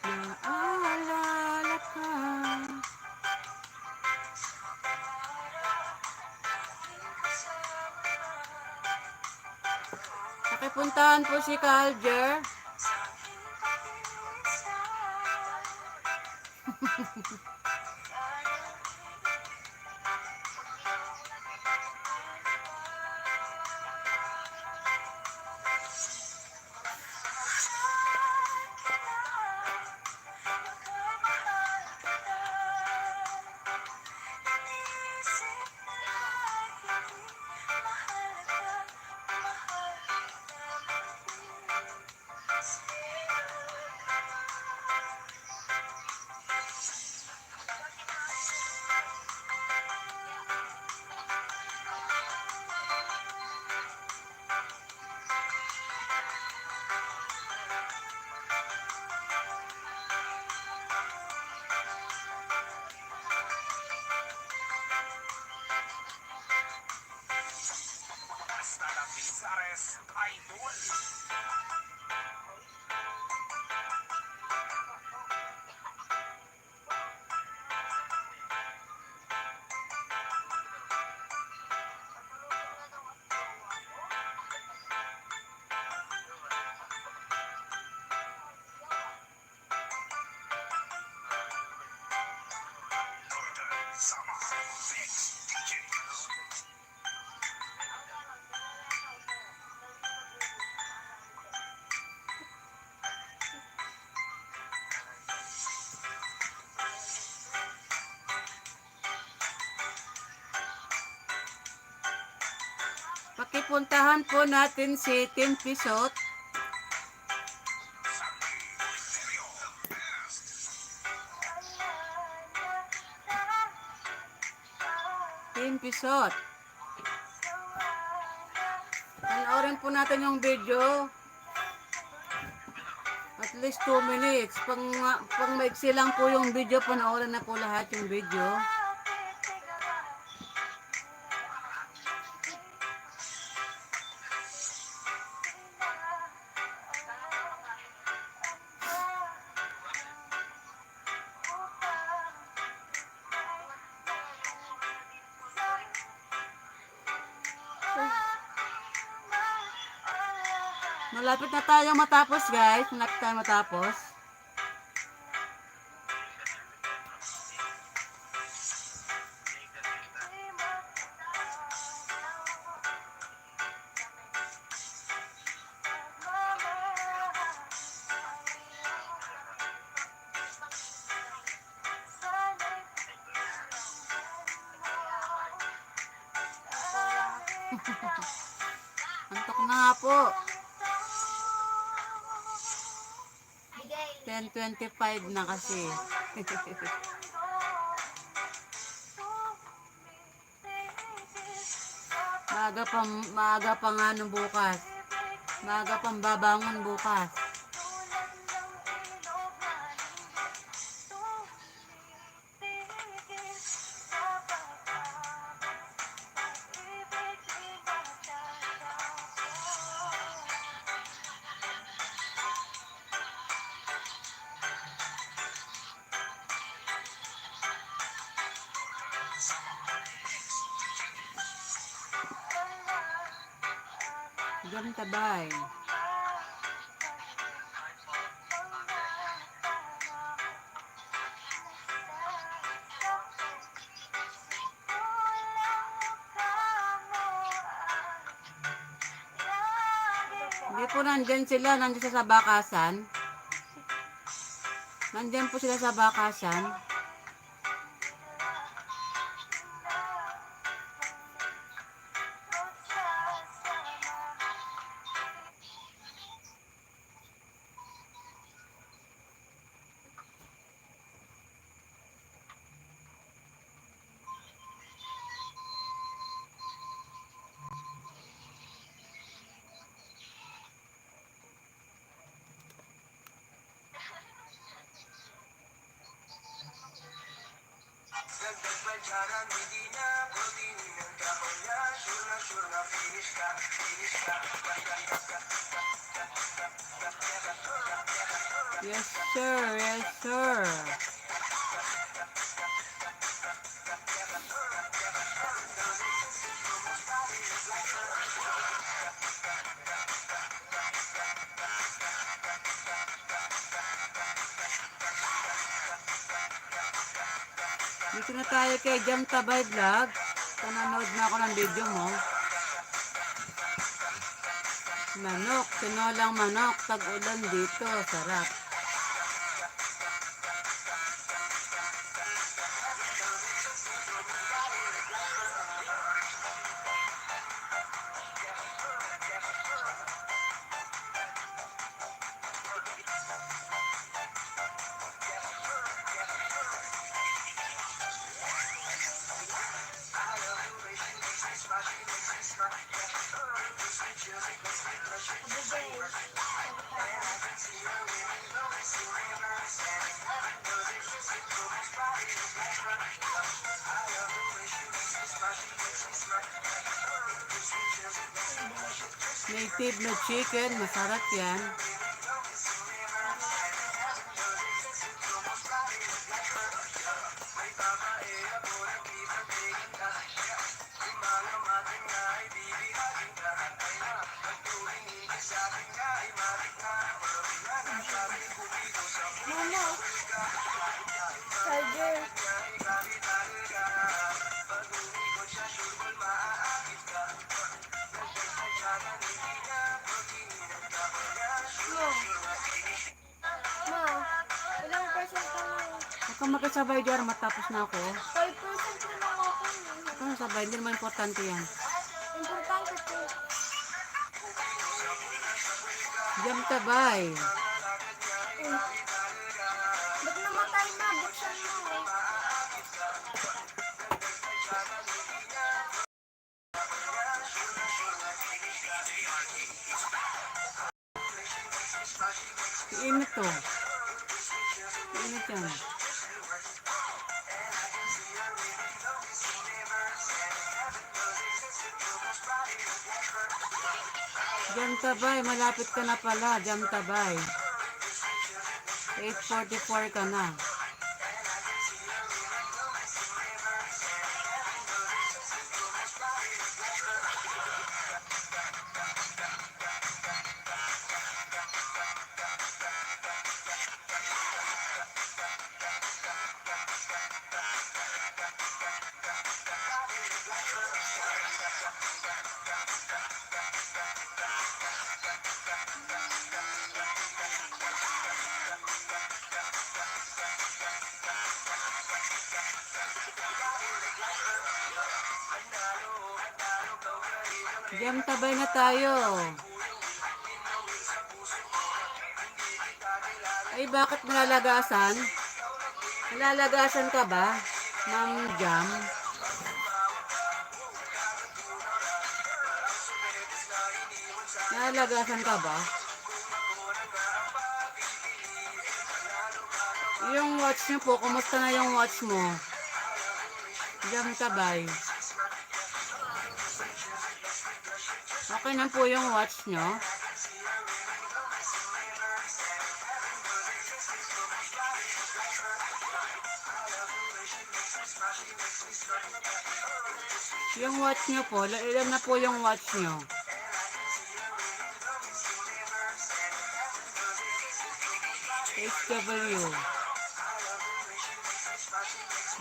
Naalala ka. Pakipuntahan po si Kajer. Hasta la Pisares Idol. Sama Mix DJs. Pakipuntahan po natin si Tim Pisot. Tim Pisot. Panoorin po natin yung video. At least 2 minutes. Pang maiksi lang po yung video, panoorin na po lahat yung video. Malapit na tayo matapos, guys. Malapit tayo matapos. Antok na nga po. Bigay. 10:25 na kasi. maaga pa nga nung bukas. Maaga pang babangon bukas. Ganda bay. Hindi po nandyan sila, nandyan sila sa bakasan. Nandyan po sila sa bakasan. Yes, sir. Yes, sir. Dito na tayo kay Jam Tabay Vlog. Nanonood na ako ng video mo. Manok, tinolang manok, tag-ulan dito, sarap. Native na chicken, masarap yan. Mama, charger. Ma, ilang percent ka na? Huwag kang makisabay dyan, matapos na ako. 5% na lang ako. Huwag kang sabay, hindi naman importante yan. Importante po. Jam Tabay. Ba't namatay na? Buksan mo. Init to. Init yan. Jam Tabay, malapit ka na pala, Jam Tabay. 8:44 ka na. Jam Tabay na tayo. Ay, bakit nalalagasan? Nalalagasan ka ba, Ma'am Jam? Nalalagasan ka ba? Yung watch niyo po, kumusta na yung watch mo? Jam Tabay. Okay na po yung watch nyo. Yung watch nyo po, ilan na po yung watch nyo? HW.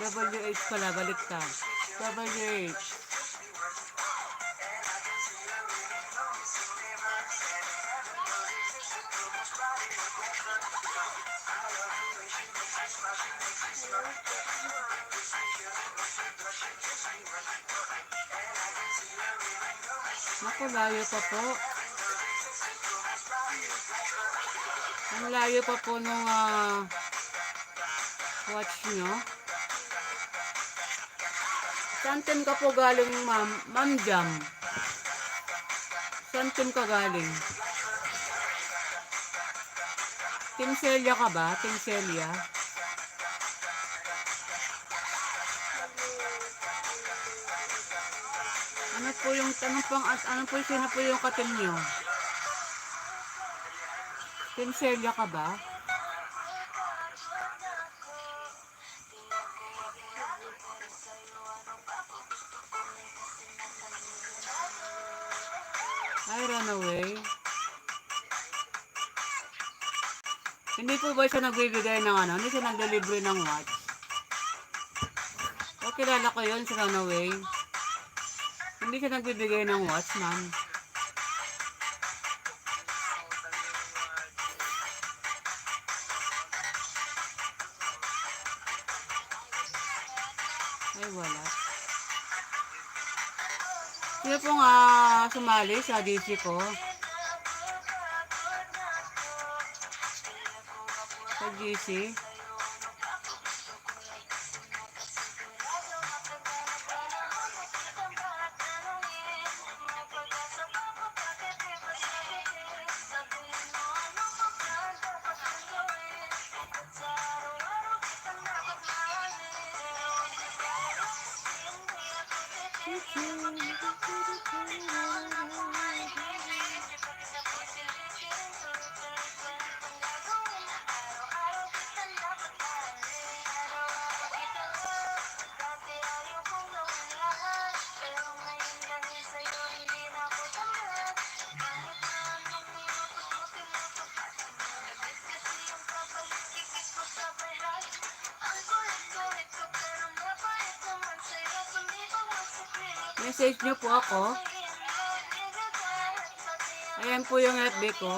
WH pala, baliktad. WH. Naku, layo pa po. Ang layo pa po nung watch nyo. Saan team ka po galing, Ma'am Jam? Saan team ka galing? Team Celia ka ba? Team Celia? Ano po yung, ano po yung, sino po yung katim nyo? Team Celia ka ba? Ay, Runaway. Hindi po ba siya nagbibigay ng ano? Hindi siya nagdelivery ng watch? O, kilala ko yun si Runaway. Hindi siya nagbibigay ng watch, ma'am. Ay, wala. Sino po nga sumali sa DC ko? Sa GC? Message nyo po ako. Ayan po yung FB ko.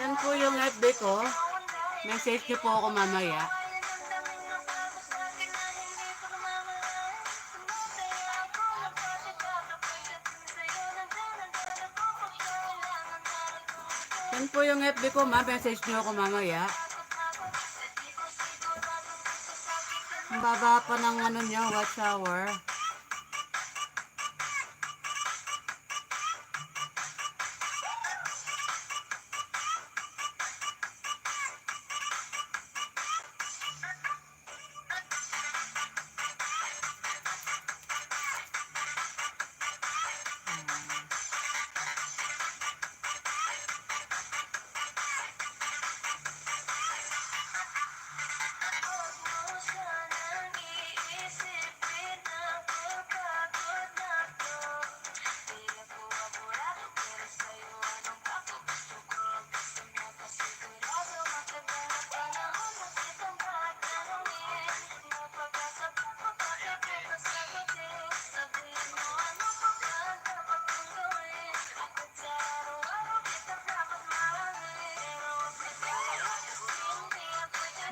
Yan po yung FB ko. Message nyo po ako mamaya. Yan po yung FB ko, ma. Message nyo ako mamaya. Ang baba pa ng ano nyo, watch hour.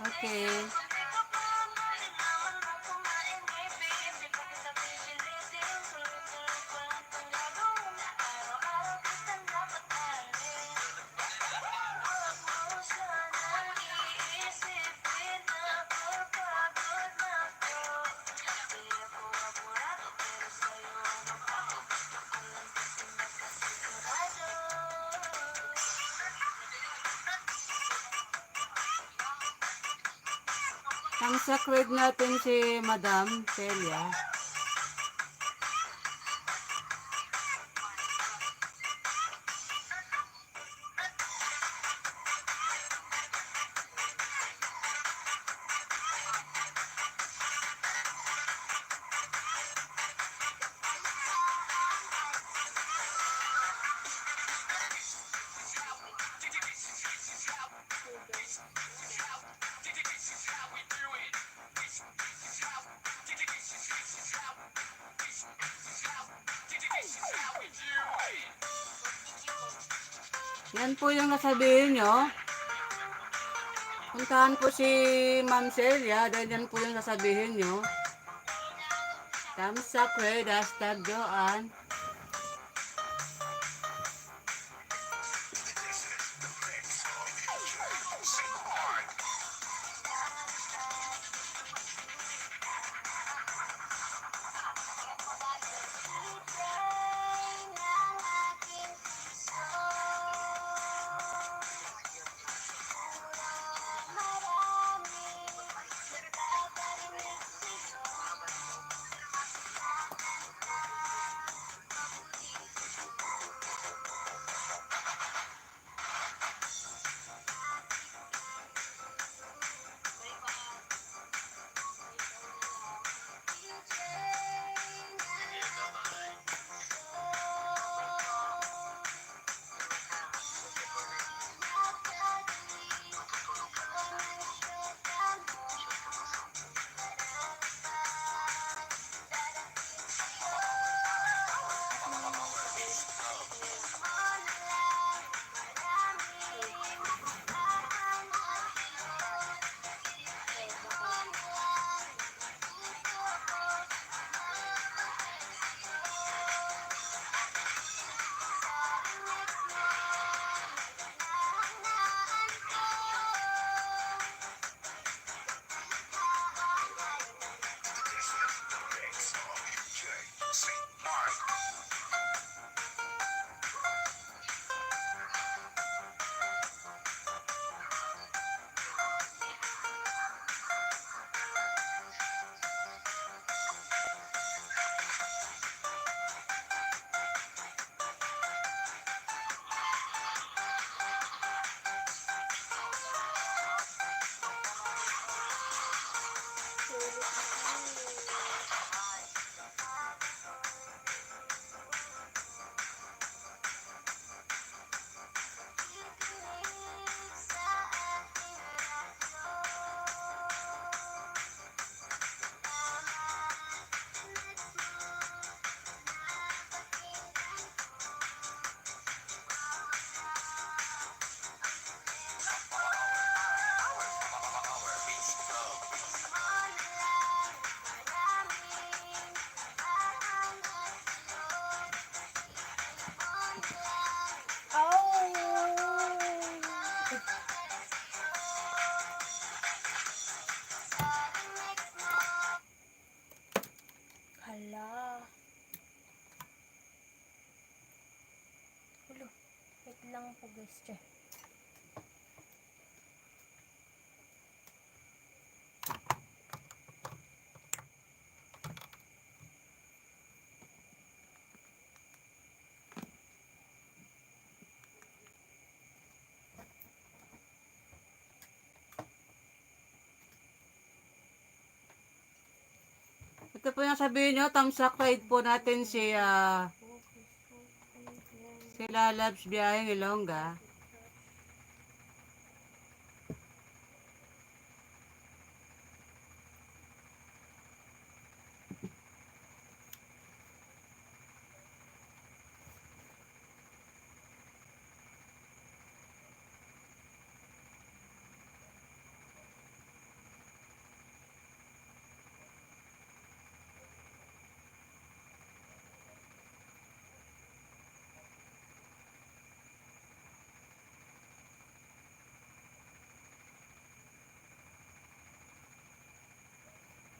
Okay. Ang sacred natin si Madam Celia. Yan po yung nasabihin nyo. Puntahan po si Ma'am Celia dahil yan po yung nasabihin nyo. Thumbs up, hashtag Joanne. lang po guys. Tiyan. Ito po yung sabihin nyo, tamsak ride po natin si Lalabs biyaheng Ilongga.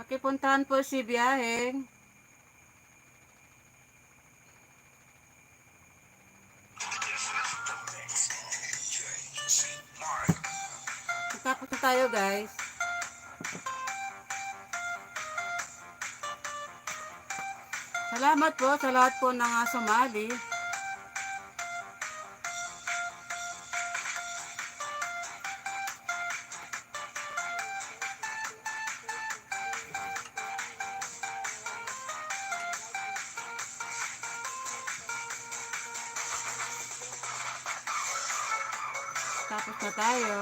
Pakipuntahan po si biyaheng. Tapos na tayo guys. Salamat po sa lahat po ng sumali. Tapos na tayo.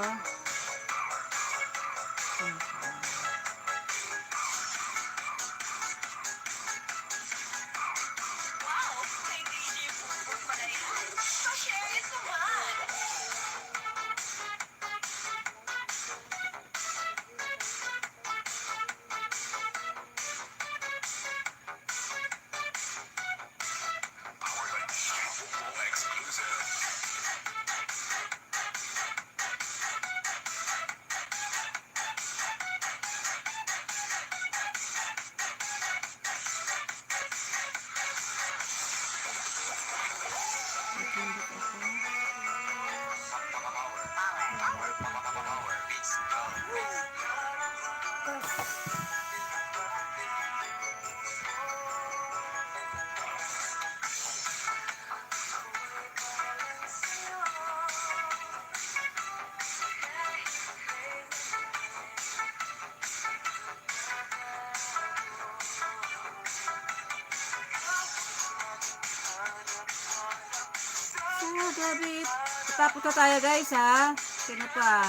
Gabi. Tapos na tayo guys ha. Sino pa?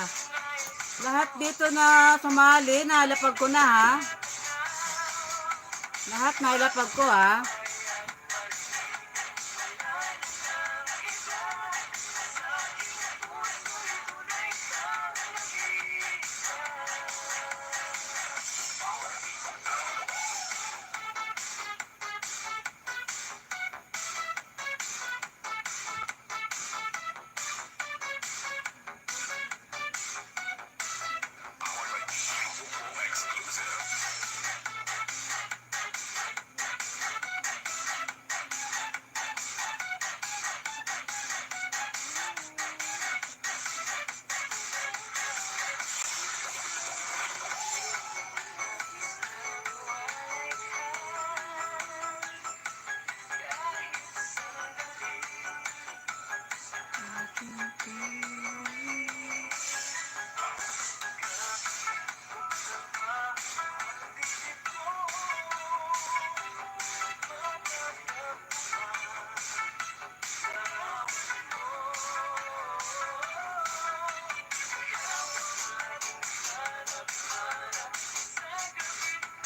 Lahat dito na sumali, nalapag ko na ha. Lahat nalapag ko ha.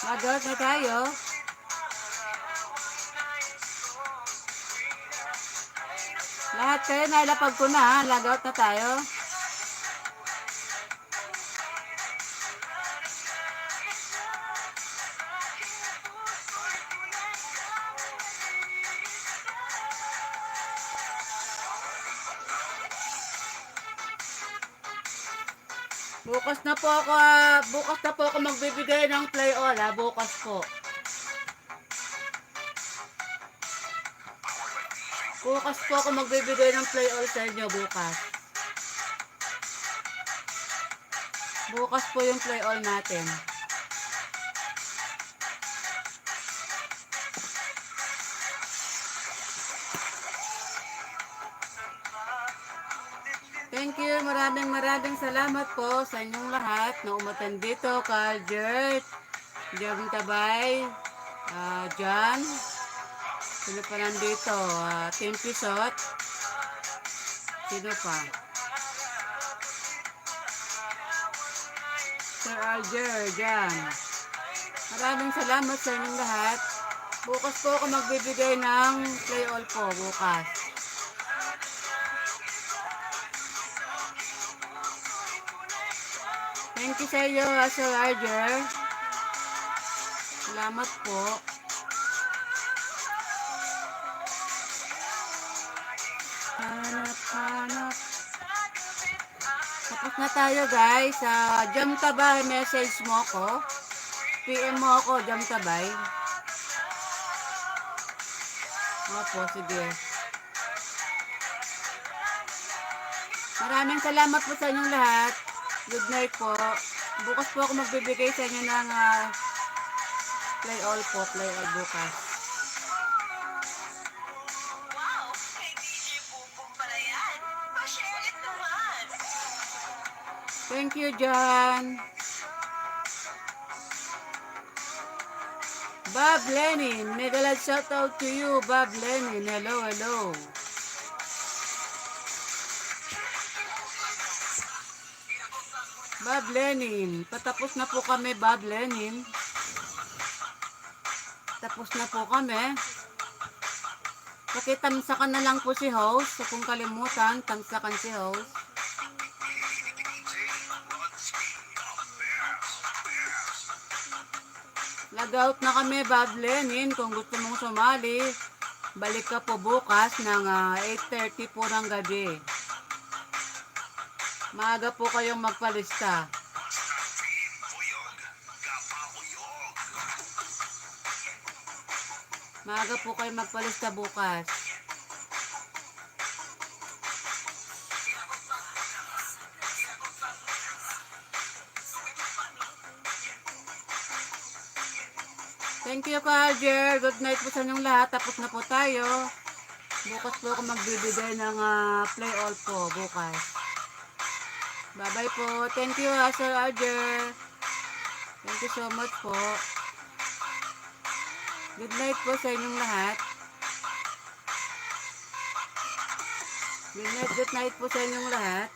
Mag-out na tayo. Lahat kayo nalapag ko na ha. Log-out na tayo. Bukas na po ako magbibigay ng play all ha. Bukas po. Bukas po ako magbibigay ng play all sa inyo bukas. Bukas po yung play all natin. Thank you. Maraming salamat po sa inyong lahat na umatan dito. Carl Jert, Jeremy Tabay, John. Sino pa nandito? Tim Pisot. Sino pa? Sir Alger, John. Maraming salamat sa inyong lahat. Bukas po ako magbibigay ng play all po. Bukas. Thank you sa iyo, Sir Alger. Salamat po. Hanap. Tapos na tayo guys. Jam Tabay, message mo ako. PM mo ako, Jam Tabay. Opo, sige. Maraming salamat po sa inyong lahat. Good night po. Bukas po ako magbibigay sa inyo ng play all po. Play all bukas. Wow! Kay DJ Bumbong pala yan. Pa-share it naman. Thank you, John. Bob Lenin. Mega love shout out to you, Bob Lenin. Hello, hello. Bob Lenin. Patapos na po kami, Bob Lenin. Tapos na po kami. Pakitamsakan na lang po si host. So, kung kalimutan, tamsakan si host. Log-out na kami, Bob Lenin. Kung gusto mong sumali, balik ka po bukas ng 8:30 po ng gabi. Maaga po kayong magpalista. Maaga po kayong magpalista bukas. Thank you, Kaljer. Good night po sa inyong lahat. Tapos na po tayo. Bukas po ako magbibigay ng play all po bukas. Bye-bye po. Thank you, Sir Alger. Thank you so much po. Good night po sa inyong lahat. Good night po sa inyong lahat.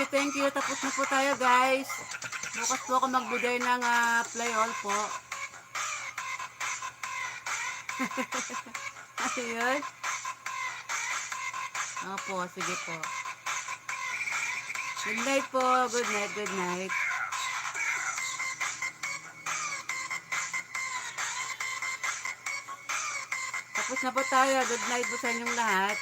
Thank you. Tapos na po tayo, guys. Bukas po ako magbigay ng play all po. Ayun. Opo, sige po. Good night po. Good night. Tapos na po tayo. Good night po sa inyong lahat.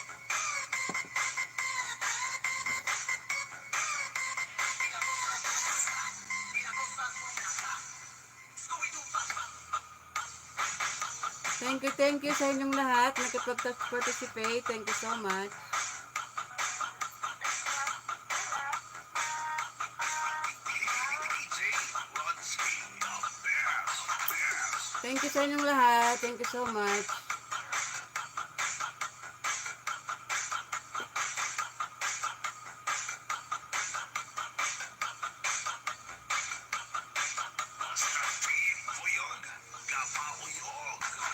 Thank you sa inyong lahat. Nakipag-participate. Thank you so much. Thank you sa inyong lahat. Thank you so much.